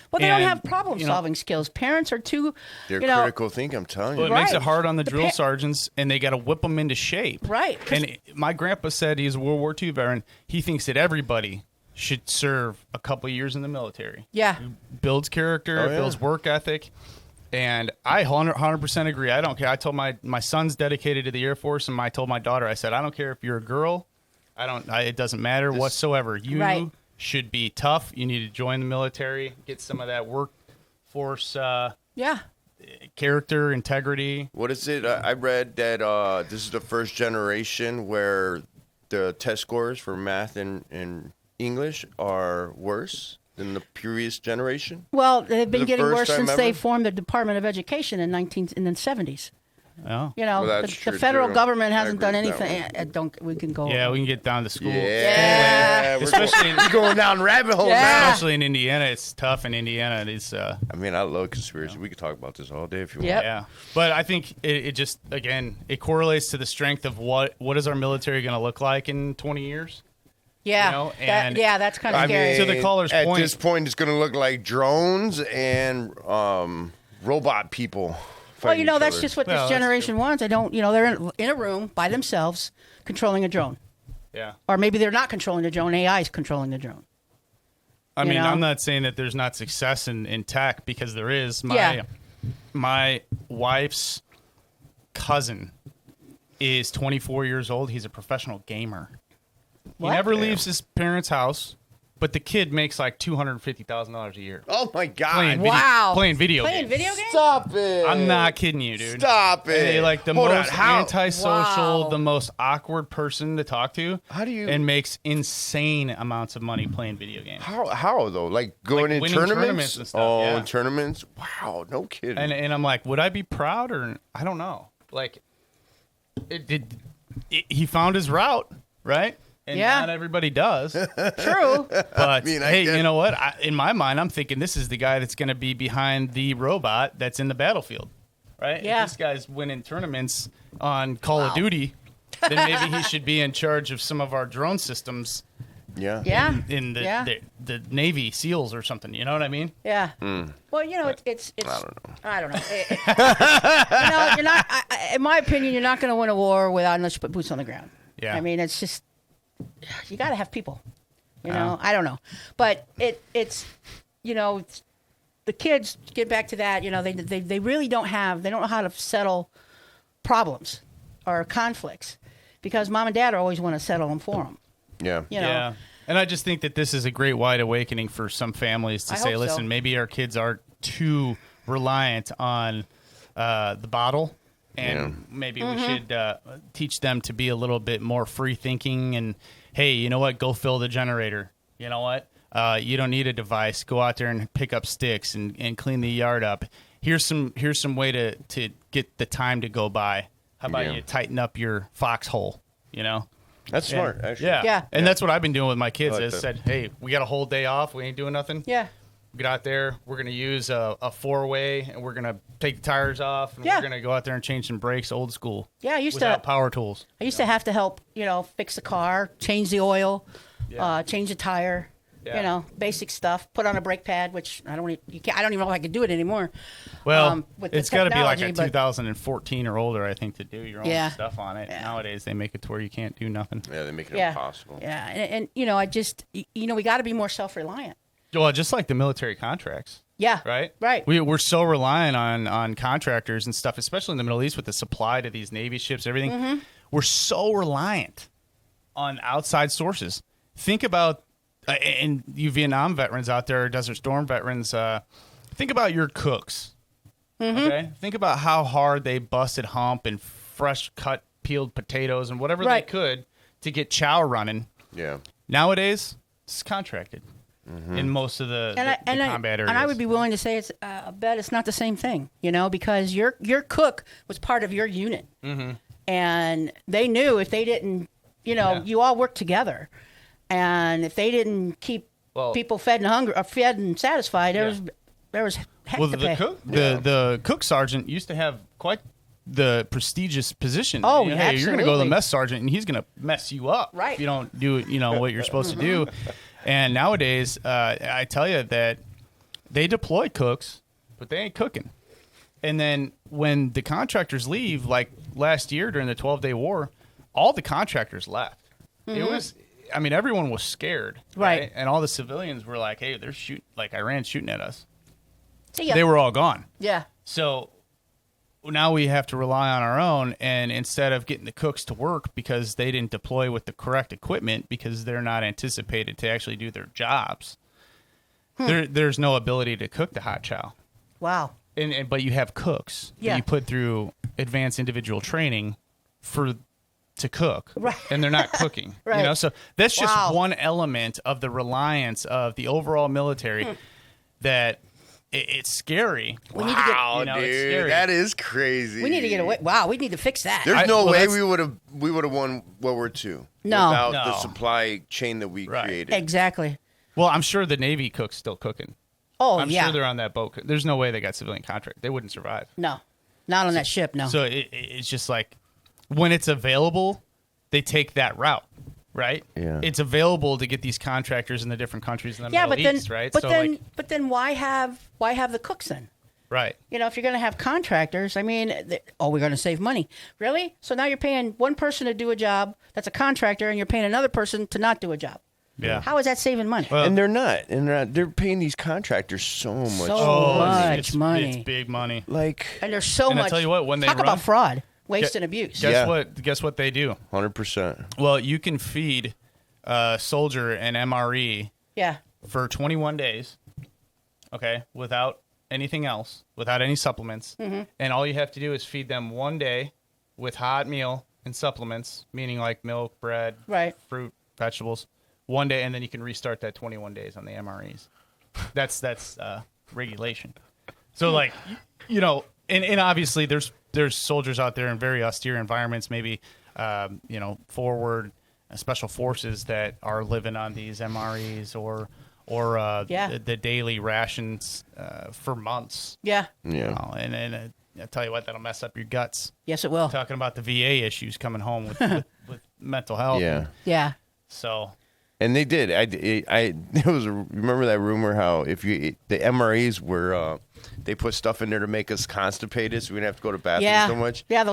Well, they don't have problem-solving skills. Parents are too... They're critical thinking, I'm telling you. Well, it makes it hard on the drill sergeants, and they got to whip them into shape. Right. And my grandpa said, he's a World War II veteran, he thinks that everybody should serve a couple of years in the military. Yeah. It builds character, builds work ethic. And I 100% agree. I don't care. I told my son's dedicated to the Air Force, and I told my daughter, I said, I don't care if you're a girl. It doesn't matter whatsoever. You should be tough. You need to join the military, get some of that workforce character, integrity. What is it? I read that this is the first generation where the test scores for math and English are worse than the previous generation. Well, they've been getting worse since they formed the Department of Education in the 70s. Oh. The federal government hasn't done anything. We can go. Yeah, we can get down to school. Yeah. Especially we're going down rabbit hole now. Especially in Indiana. It's tough in Indiana. It's I love conspiracy. We could talk about this all day if you want. Yeah. But I think it just, again, it correlates to the strength of what is our military going to look like in 20 years? Yeah, that's kind of scary. To the caller's point. At this point, it's going to look like drones and robot people. Well, that's just what this generation wants. They're in a room by themselves controlling a drone. Yeah. Or maybe they're not controlling the drone. AI is controlling the drone. I'm not saying that there's not success in tech, because there is. My wife's cousin is 24 years old. He's a professional gamer. He never leaves his parents' house, but the kid makes like $250,000 a year. Oh my God! Playing video games. Stop it! I'm not kidding you, dude. Stop it! And like the most antisocial, the most awkward person to talk to. How do you? And makes insane amounts of money playing video games. How though? Like going in tournaments and stuff. In tournaments. Wow, no kidding. And I'm like, would I be proud or I don't know? Like, he found his route, right? And not everybody does. True. But hey, you know what? In my mind, I'm thinking this is the guy that's going to be behind the robot that's in the battlefield, right? Yeah. If this guy's winning tournaments on Call of Duty, then maybe he should be in charge of some of our drone systems. Yeah. Yeah. In the Navy SEALs or something. You know what I mean? Yeah. Mm. Well, it's. I don't know. You're not. In my opinion, you're not going to win a war unless you put boots on the ground. Yeah. I mean, it's just. You got to have people, I don't know, but it's the kids get back to that, they really don't know how to settle problems or conflicts, because mom and dad always want to settle them for them. Yeah. Yeah. And I just think that this is a great wide awakening for some families to say, listen, maybe our kids are too reliant on the bottle. And maybe we should teach them to be a little bit more free thinking. And hey, you know what? Go fill the generator. You know what? You don't need a device. Go out there and pick up sticks and clean the yard up. Here's some way to get the time to go by. How about you tighten up your foxhole? You know, that's smart. Actually, Yeah. And that's what I've been doing with my kids. I that. said, hey, we got a whole day off. We ain't doing nothing. Yeah. Get out there. We're going to use a 4-way, and we're going to take the tires off, and we're going to go out there and change some brakes old school. Yeah, without power tools. I used to have to help, fix the car, change the oil, change the tire, basic stuff. Put on a brake pad, which I don't even know if I could do it anymore. Well, with it's got to be like a technology, 2014 or older, I think, to do your own stuff on it. Yeah. Nowadays, they make it to where you can't do nothing. Yeah, they make it impossible. Yeah, and I just, we got to be more self-reliant. Well, just like the military contracts. Yeah. Right. We're so reliant on contractors and stuff, especially in the Middle East with the supply to these Navy ships, everything. Mm-hmm. We're so reliant on outside sources. Think about, and you Vietnam veterans out there, Desert Storm veterans, think about your cooks. Mm-hmm. Okay. Think about how hard they busted hump and fresh cut peeled potatoes and whatever they could to get chow running. Yeah. Nowadays, it's contracted. Mm-hmm. In most of the combat areas. And I would be willing to say I bet it's not the same thing, because your cook was part of your unit. Mm-hmm. And they knew if they didn't, you all worked together. And if they didn't keep people fed and satisfied, there was heck to pay. The cook sergeant used to have quite the prestigious position. Oh, hey, you're going to go to the mess sergeant, and he's going to mess you up if you don't do what you're supposed to do. And nowadays, I tell you that they deploy cooks, but they ain't cooking. And then when the contractors leave, like last year during the 12-day war, all the contractors left. Mm-hmm. It was, everyone was scared. Right. And all the civilians were like, hey, they're shooting, like Iran's shooting at us. They were all gone. Yeah. So now we have to rely on our own, and instead of getting the cooks to work because they didn't deploy with the correct equipment because they're not anticipated to actually do their jobs, there's no ability to cook the hot chow. Wow. But you have cooks that you put through advanced individual training to cook, right? And they're not cooking, right? So that's just one element of the reliance of the overall military that. It's scary. We need to get, dude, it's scary. That is crazy. We need to get away. Wow, we need to fix that. There's no way we would have won World War II without the supply chain that we created. Exactly. Well, I'm sure the Navy cook's still cooking. Oh, I'm sure they're on that boat. There's no way they got civilian contract. They wouldn't survive. No, not on that ship. No. So it's just like when it's available, they take that route. Right? Yeah. It's available to get these contractors in the different countries in the Middle East, right? But then why have the cooks then? Right. If you're going to have contractors, we're going to save money. Really? So now you're paying one person to do a job that's a contractor, and you're paying another person to not do a job. Yeah. How is that saving money? Well, and they're not. They're paying these contractors so much money. It's big money. And there's so much. I tell you what, when they talk about fraud. Waste and abuse. Guess what they do? 100%. Well, you can feed a soldier an MRE for 21 days, okay, without anything else, without any supplements. Mm-hmm. And all you have to do is feed them one day with hot meal and supplements, meaning like milk, bread, fruit, vegetables, one day, and then you can restart that 21 days on the MREs. That's regulation. So, and obviously there's soldiers out there in very austere environments, maybe, forward special forces that are living on these MREs or the daily rations for months. Yeah. Yeah. And I tell you what, that'll mess up your guts. Yes, it will. Talking about the VA issues coming home with mental health. Yeah. Yeah. So. And they did. Remember that rumor how the MREs were they put stuff in there to make us constipated so we didn't have to go to the bathroom so much. Yeah,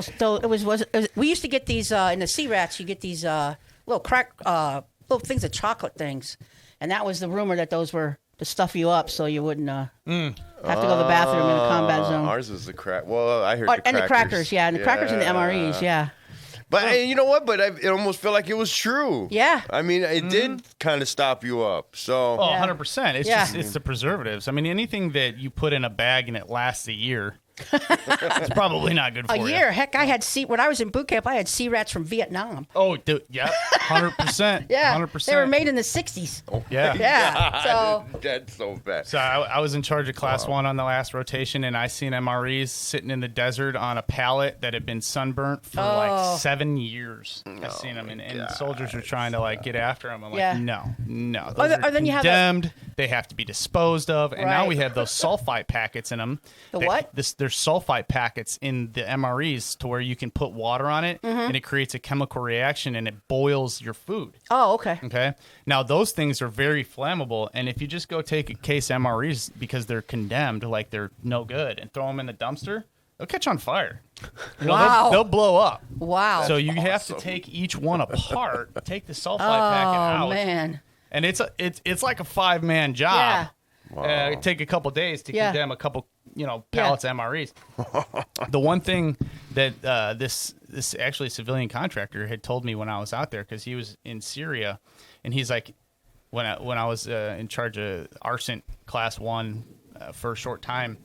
we used to get these in the sea rats. You get these little little things of chocolate things, and that was the rumor that those were to stuff you up so you wouldn't have to go to the bathroom in the combat zone. Ours was the crack. Well, I heard the crackers. And the crackers, and the crackers and the MREs, yeah. But you know what? But it almost felt like it was true. Yeah. It did kind of stop you up. So. Oh, 100%. It's just the preservatives. Anything that you put in a bag and it lasts a year. It's probably not good for you. A year. Heck, I had when I was in boot camp, I had sea rats from Vietnam. Oh, dude, yeah, 100%. Yeah, 100%. They were made in the 60s. Oh, yeah. Yeah. So that's so bad. So I was in charge of Class 1 on the last rotation, and I seen MREs sitting in the desert on a pallet that had been sunburnt for like 7 years. I seen them, and soldiers were trying to like get after them. I'm like, no. Those are then you have condemned. They have to be disposed of. And now Right. we have those sulfite packets in them. What? There's sulfite packets in the MREs to where you can put water on it, and it creates a chemical reaction, and it boils your food. Oh, okay. Okay. Now those things are very flammable, and if you just go take a case of MREs because they're condemned, like they're no good, and throw them in the dumpster, they'll catch on fire. Wow. They'll blow up. Wow. So you have to take each one apart, take the sulfite packet out, man. and it's like a 5-man job. Yeah. Wow. It'd take a couple days to condemn a couple, pallets of MREs. The one thing that this actually civilian contractor had told me when I was out there, because he was in Syria, and he's like, when I was in charge of arson Class 1 for a short time,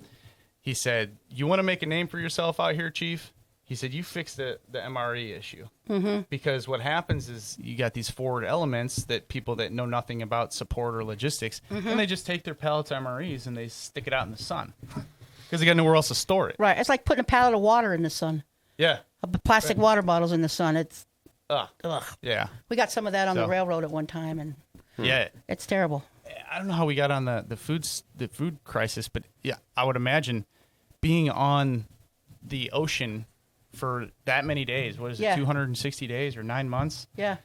he said, "You want to make a name for yourself out here, Chief?" He said, "You fix the MRE issue." Because what happens is you got these forward elements that people that know nothing about support or logistics, and they just take their pallets of MREs and they stick it out in the sun because they got nowhere else to store it. Right. It's like putting a pallet of water in the sun. Yeah. Plastic water bottles in the sun. It's ugh. Yeah. We got some of that on the railroad at one time, and Yeah. it's terrible. I don't know how we got on the food crisis, but yeah, I would imagine being on the ocean for that many days. What is it, 260 days or 9 months? Yeah.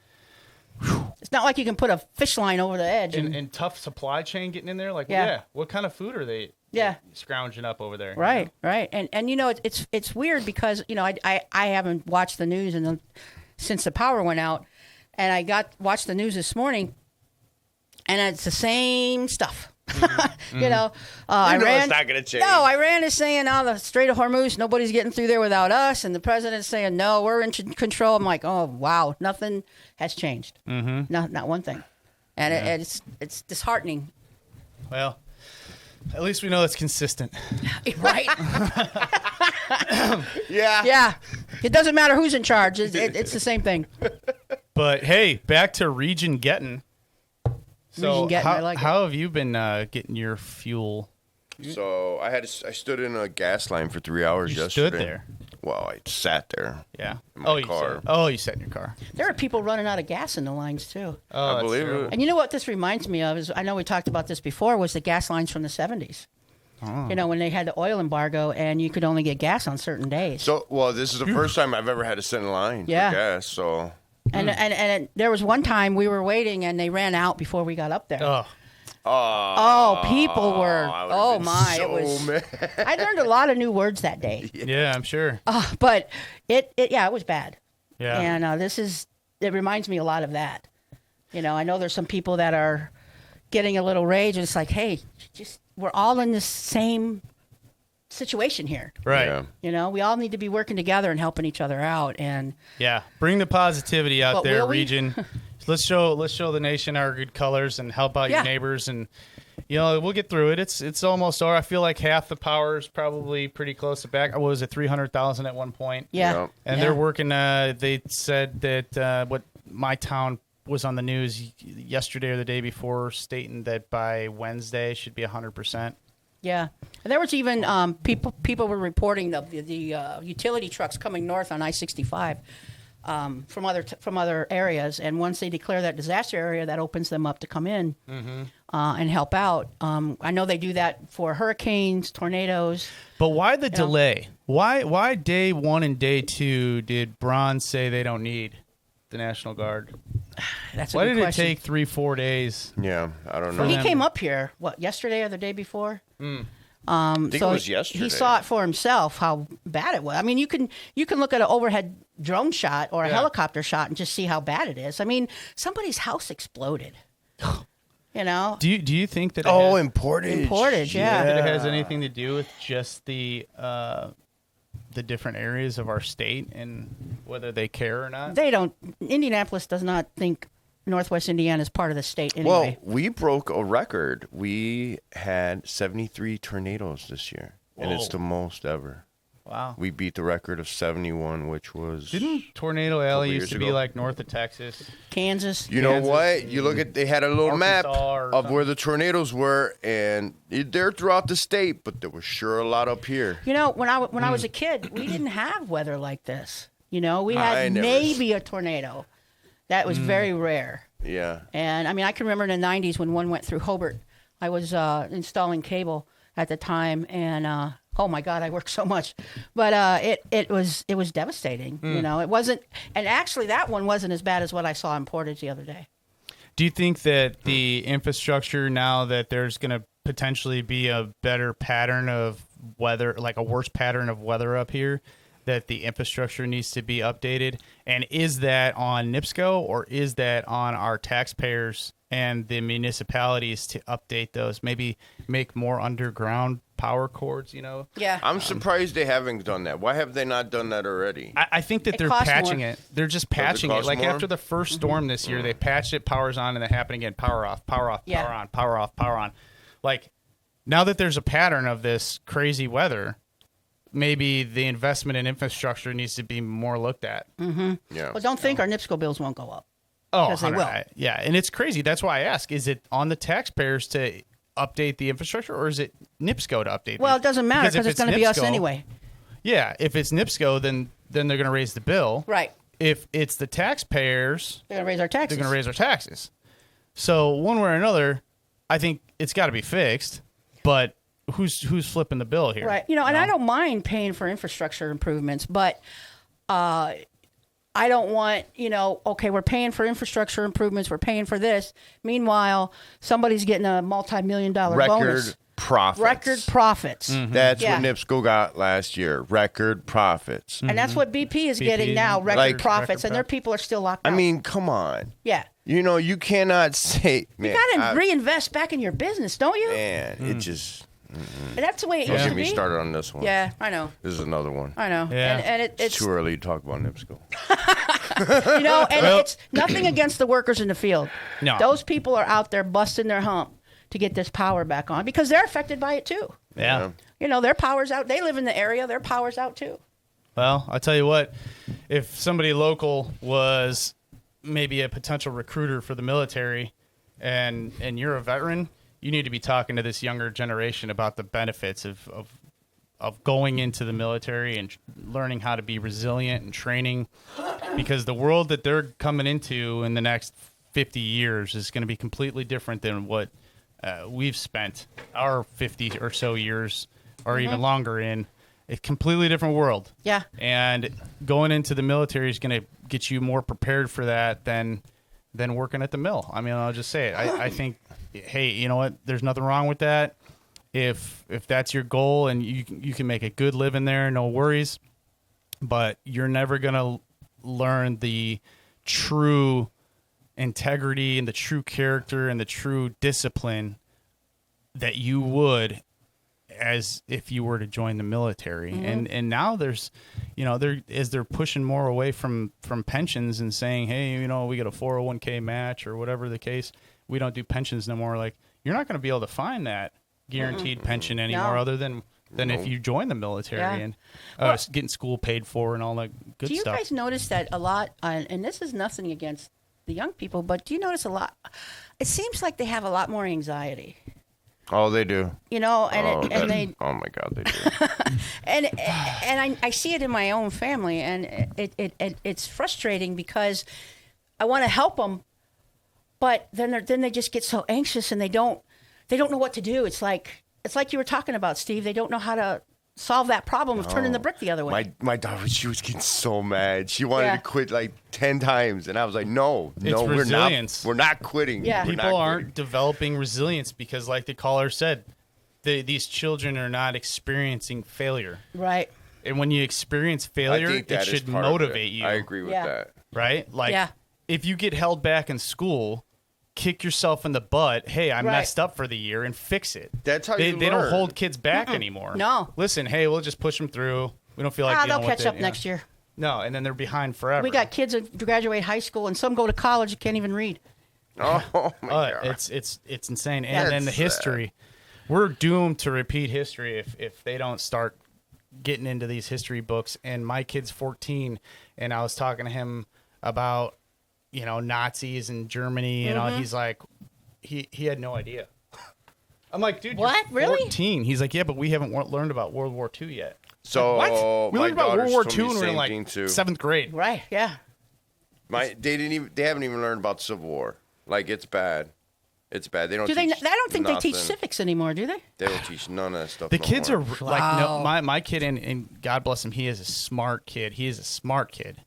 It's not like you can put a fish line over the edge. And tough supply chain getting in there. Like, what kind of food are they scrounging up over there? Right, right. And it's weird because, I haven't watched the news since the power went out. And I watched the news this morning, and it's the same stuff. Iran, it's not going to change. No, Iran is saying, the Strait of Hormuz, nobody's getting through there without us. And the president's saying, no, we're in control. I'm like, oh, wow, nothing has changed. Not one thing. And it's disheartening. Well, at least we know it's consistent. Right? Yeah. Yeah. It doesn't matter who's in charge. It's the same thing. But, hey, back to Region Gettin. So Gettin, how have you been getting your fuel? So I stood in a gas line for 3 hours yesterday. Stood there? Well, I sat there. Yeah. In my car. You sat in your car. There are people running out of gas in the lines, too. Oh, I believe it. And you know what this reminds me of is, I know we talked about this before, was the gas lines from the 70s. Oh. When they had the oil embargo and you could only get gas on certain days. So, this is the first time I've ever had to sit in line for gas, so... And there was one time we were waiting and they ran out before we got up there. People were. Oh my! So it was. mad. I learned a lot of new words that day. Yeah, I'm sure. But it was bad. Yeah. And it reminds me a lot of that. I know there's some people that are getting a little rage, and it's like, hey, we're all in the same situation here. Right. Yeah. We all need to be working together and helping each other out. And bring the positivity out there, will we? Region. Let's show the nation our good colors and help out your neighbors, and we'll get through it. It's almost over. I feel like half the power is probably pretty close to back. What was it, 300,000 at one point? Yeah. And they're working. They said that what my town was on the news yesterday or the day before, stating that by Wednesday should be 100%. Yeah, and there was even people were reporting the utility trucks coming north on I-65 from other areas, and once they declare that disaster area, that opens them up to come in and help out. I know they do that for hurricanes, tornadoes. But why the delay? Why day 1 and day 2 did Braun say they don't need the National Guard? That's a Why good did question. it take 3-4 days? Yeah, I don't know. He came up here, yesterday or the day before? I think it was yesterday. He saw it for himself how bad it was. I mean, you can look at an overhead drone shot or a helicopter shot and just see how bad it is. I mean, somebody's house exploded. Do you think that? Importage, yeah. That it has anything to do with just the different areas of our state and whether they care or not? They don't. Indianapolis does not think Northwest Indiana is part of the state anyway. Well, we broke a record. We had 73 tornadoes this year. and it's the most ever. Wow. We beat the record of 71, which was... Didn't Tornado Alley used to be ago. like north of Texas? Kansas. You know what? You look at, they had a little Arkansas map or of where the tornadoes were, and they're throughout the state, but there was sure a lot up here. You know, when I was a kid, we didn't have weather like this. You know, we I had never- maybe a tornado. That was very rare. Yeah. And I mean, I can remember in the 90s when one went through Hobart. I was installing cable at the time, and oh my God, I worked so much. But it was devastating. You know, it wasn't, and actually that one wasn't as bad as what I saw in Portage the other day. Do you think that the infrastructure, now that there's going to potentially be a better pattern of weather, like a worse pattern of weather up here, that the infrastructure needs to be updated? And is that on NIPSCO, or is that on our taxpayers and the municipalities to update those? Maybe make more underground power cords, you know? Yeah. I'm surprised they haven't done that. Why have they not done that already? I think that It they're costs patching more. it. They're just patching it. cost Like more? after the first storm this year, they patched it, powers on, and then happened again. Power off, power off, Yeah. power on, power off, power on. Like, now that there's a pattern of this crazy weather, maybe the investment in infrastructure needs to be more looked at. Yeah. Well, don't think our NIPSCO bills won't go up. Oh, Because they will. 100%. Yeah, and it's crazy. That's why I ask, is it on the taxpayers to update the infrastructure, or is it NIPSCO to update Well, it doesn't matter because if it's going to be us NIPSCO- anyway. Yeah, if it's NIPSCO, then they're going to raise the bill. Right. If it's the taxpayers, They're going to raise our taxes. they're going to raise our taxes. So one way or another, I think it's got to be fixed. But who's flipping the bill here? Right. You know, and I don't mind paying for infrastructure improvements, but I don't want, you know, okay, we're paying for infrastructure improvements, we're paying for this. Meanwhile, somebody's getting a multi-million-dollar bonus. Profits. Record profits. That's Yeah. what NIPSCO got last year. Record profits. And that's what BP is BP, getting now, record like- profits, record and their profit. people are still locked I out. mean, come on. Yeah. You know, you cannot say, man. You got to reinvest back in your business, don't you? Man, it just. And that's the way it Don't used get to me be. started on this one. Yeah, I know. This is another one. I know. Yeah. And It's it's, too early to talk about NIPSCO. you know, and Well- it's nothing against the workers in the field. No. Those people are out there busting their hump to get this power back on because they're affected by it too. Yeah. You know, their power's out. They live in the area. Their power's out too. Well, I'll tell you what, if somebody local was maybe a potential recruiter for the military and you're a veteran, you need to be talking to this younger generation about the benefits of going into the military and learning how to be resilient and training, because the world that they're coming into in the next 50 years is going to be completely different than what we've spent our 50 or so years or even longer in. A completely different world. Yeah. And going into the military is going to get you more prepared for that than working at the mill. I mean, I'll just say it. I think, hey, you know what? There's nothing wrong with that. If that's your goal and you can make a good living there, no worries. But you're never going to learn the true integrity and the true character and the true discipline that you would as if you were to join the military. And now there's, you know, they're pushing more away from pensions and saying, hey, you know, we get a 401k match or whatever the case. We don't do pensions no more. Like, you're not going to be able to find that guaranteed pension anymore, No. other than if you join the military Yeah. and getting school paid for and all that good Do you stuff. guys notice that a lot, and this is nothing against the young people, but do you notice a lot? It seems like they have a lot more anxiety. Oh, they do. You know, and they Oh my God, they do. and I see it in my own family, and it's frustrating because I want to help them, but then they just get so anxious and they don't know what to do. It's like you were talking about, Steve. They don't know how to solve that problem of turning the brick the other way. My daughter, she was getting so mad. She wanted Yeah. to quit like 10 times, and I was like, no, It's we're resilience. not. We're not quitting. Yeah. We're not People aren't quitting. developing resilience because, like the caller said, these children are not experiencing failure. Right. And when you experience I failure, think it that is should part of motivate it. you. I agree with Yeah. that. Right? Like, Yeah. if you get held back in school, kick yourself in the butt. Hey, I Right. messed up for the year, and fix it. That's how they you don't learn. hold kids back anymore. No. Listen, hey, we'll just push them through. We don't feel like They'll dealing with catch it, up you know? next year. No, and then they're behind forever. We got kids that graduate high school, and some go to college and can't even read. Oh my God. It's insane. Yeah. And then the That's history. we're doomed to repeat history if they don't start getting into these history books. And my kid's 14, and I was talking to him about, Nazis and Germany, he's like, he had no idea. I'm like, dude, what? You're 14. Really? He's like, yeah, but we haven't learned about World War II yet. So what? We learned about World War II when we were in like 7th grade. Right? Yeah. They haven't even learned about Civil War. Like, it's bad. It's bad. They don't. I don't think they teach civics anymore, do they? They don't teach none of that stuff. The kids more. are like, no, my kid, and God bless him, he is a smart kid. He is a smart kid.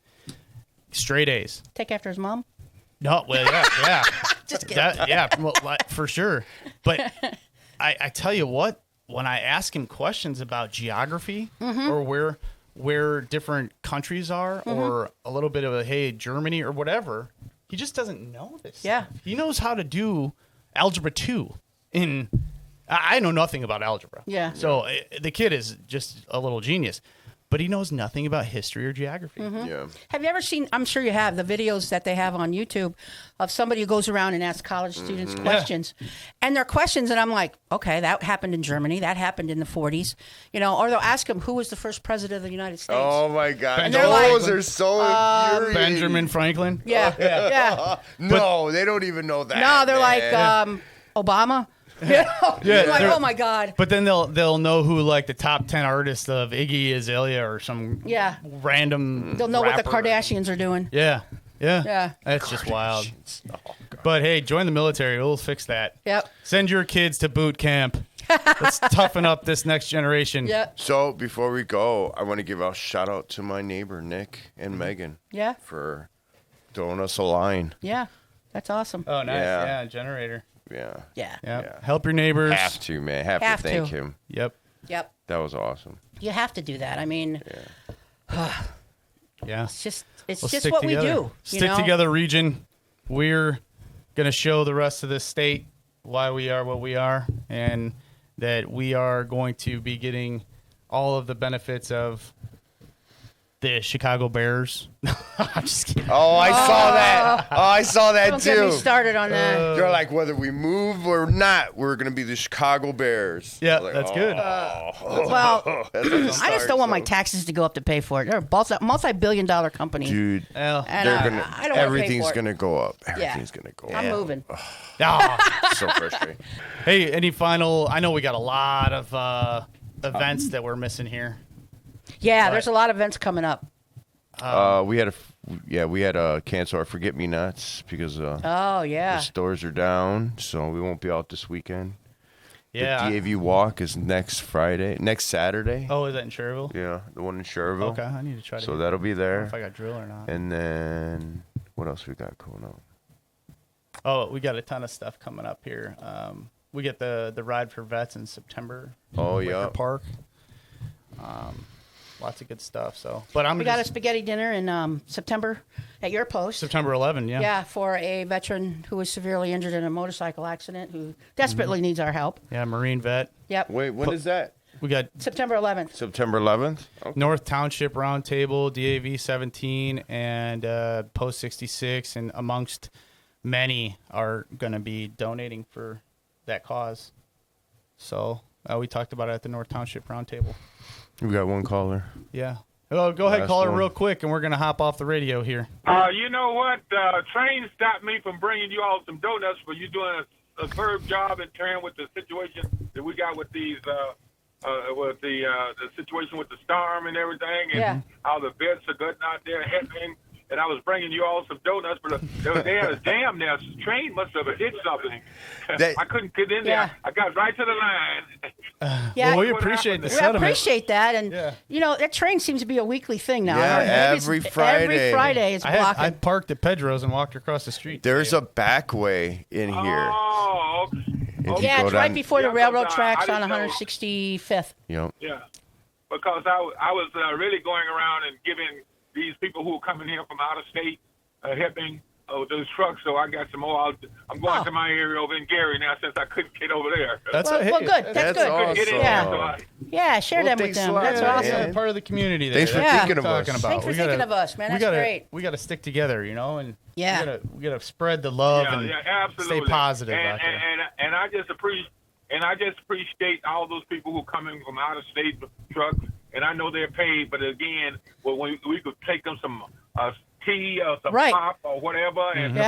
Straight A's. Take after his mom? No, well, yeah. Just kidding. Well, for sure. But I tell you what, when I ask him questions about geography or where different countries are or a little bit of Germany or whatever, he just doesn't know this. Yeah. Stuff. He knows how to do Algebra 2 I know nothing about algebra. Yeah. So the kid is just a little genius. But he knows nothing about history or geography. Yeah. Have you ever seen, I'm sure you have, the videos that they have on YouTube of somebody who goes around and asks college students questions? Yeah. And they're questions, and I'm like, okay, that happened in Germany. That happened in the 40s. Or they'll ask them, who was the first president of the United States? Oh, my God. And those are so infuriating. Benjamin Franklin? Yeah. No, they don't even know that. No, they're like Obama. Like, oh my God. But then they'll know who like the top 10 artists of Iggy Azalea or some random. They'll know rapper. what the Kardashians are doing. Yeah. That's just wild. But hey, join the military. We'll fix that. Yep. Send your kids to boot camp. Let's toughen up this next generation. Yep. So before we go, I want to give a shout out to my neighbor Nick and Megan. Yeah. For throwing us a line. Yeah. That's awesome. Oh, nice. Yeah, generator. Yeah. Help your neighbors. Have to, man. Have to thank him. Yep. That was awesome. You have to do that. I mean, it's just what together. we do. Stick together, region. We're going to show the rest of this state why we are what we are, and that we are going to be getting all of the benefits of the Chicago Bears. I'm just kidding. Oh, I saw that Don't too. get me started on that. They're like, whether we move or not, we're going to be the Chicago Bears. Yeah, like, that's good. Well, I just don't want my taxes to go up to pay for it. They're a multi-billion-dollar company. Dude, and I don't everything's going to go up. Everything's going to go up. I'm moving. So frustrating. Hey, any final? I know we got a lot of events that we're missing here. Yeah, there's a lot of events coming up. We had to cancel our Forget Me Nots because the stores are down, so we won't be out this weekend. Yeah, the DAV walk is next Saturday. Oh, is that in Schererville? Yeah, the one in Schererville. Okay, I need to try. So that'll be there. I don't know if I got drill or not. And then what else we got going on? Oh, we got a ton of stuff coming up here. We get the ride for vets in September. Oh yeah, Park. Lots of good stuff. So, we got a spaghetti dinner in September at your post. September 11, yeah. Yeah, for a veteran who was severely injured in a motorcycle accident who desperately needs our help. Yeah, Marine vet. Yep. Wait, when is that? We got September 11th. September 11th. Okay. North Township Roundtable, DAV 17, and Post 66, and amongst many are going to be donating for that cause. So we talked about it at the North Township Roundtable. We got one caller. Yeah. Oh, go ahead, caller, one. real quick, and we're going to hop off the radio here. You know what? Train stopped me from bringing you all some donuts, but you're doing a superb job in turn with the situation that we got with these, with the situation with the storm and everything, and how the vets are good out there helping. And I was bringing you all some donuts, but they had a jam there. The train must have hit something. I couldn't get in there. Yeah. I got right to the line. Well, we appreciate the sentiment. I appreciate that. And, that train seems to be a weekly thing now. Yeah, every Friday. Every Friday it's blocking. I parked at Pedro's and walked across the street. There's a back way in here. Oh, okay. Yeah, it's right before the railroad tracks on know. 165th. Yep. Yeah, because I was really going around and giving these people who are coming here from out of state helping those trucks. So I got some more. I'm going to my area over in Gary now since I couldn't get over there. Well, good. That's good. Awesome. Yeah, share them with them. That's awesome. Yeah, part of the community there. Thanks for thinking of us. Thanks for thinking of us, man. That's great. We got to stick together, and we got to spread the love and absolutely. stay positive out there. And I just appreciate And I just appreciate all those people who come in from out of state trucks, and I know they're paid. But again, well, we could take them some tea or some pop or whatever. And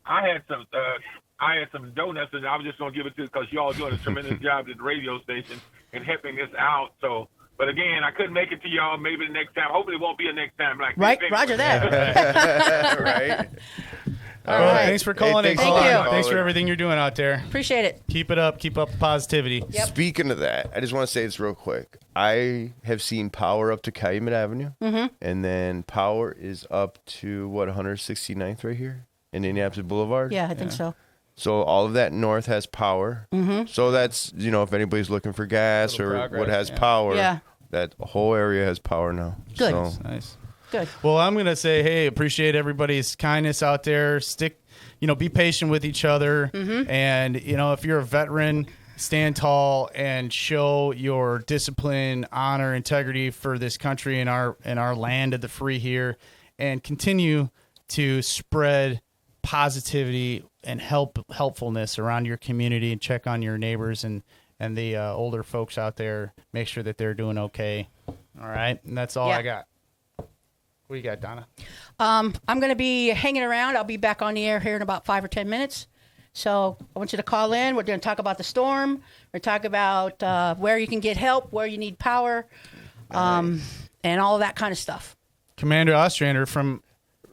I had some donuts, and I was just gonna give it to you because y'all doing a tremendous job at the radio station and helping us out. So. But again, I couldn't make it to y'all. Maybe the next time. Hopefully, it won't be a next time. Like right, Roger that. Right. All right. Thanks for calling in. Thank you. Thanks for everything you're doing out there. Appreciate it. Keep it up. Keep up the positivity. Yep. Speaking of that, I just want to say this real quick. I have seen power up to Calumet Avenue, and then power is up to 169th right here in Indianapolis Boulevard. Yeah, I think so. So all of that north has power. So that's, if anybody's looking for gas or progress, what has power, Yeah. that whole area has power now. Good. So, Nice. Good. Well, I'm going to say, hey, appreciate everybody's kindness out there. Be patient with each other. And, if you're a veteran, stand tall and show your discipline, honor, integrity for this country and our land of the free here, and continue to spread positivity and helpfulness around your community, and check on your neighbors and the older folks out there. Make sure that they're doing okay. All right. And that's all I got. What do you got, Donna? I'm going to be hanging around. I'll be back on the air here in about 5 or 10 minutes. So I want you to call in. We're going to talk about the storm. We're going to talk about where you can get help, where you need power, and all of that kind of stuff. Commander Ostrander from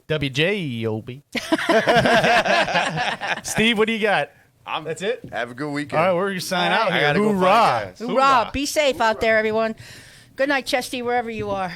WJOB. Steve, what do you got? That's it? have a good weekend. All right, we're going to sign out I here. gotta go find Hoorah. gas. Hoorah. Be safe out there, everyone. Good night, Chesty, wherever you are.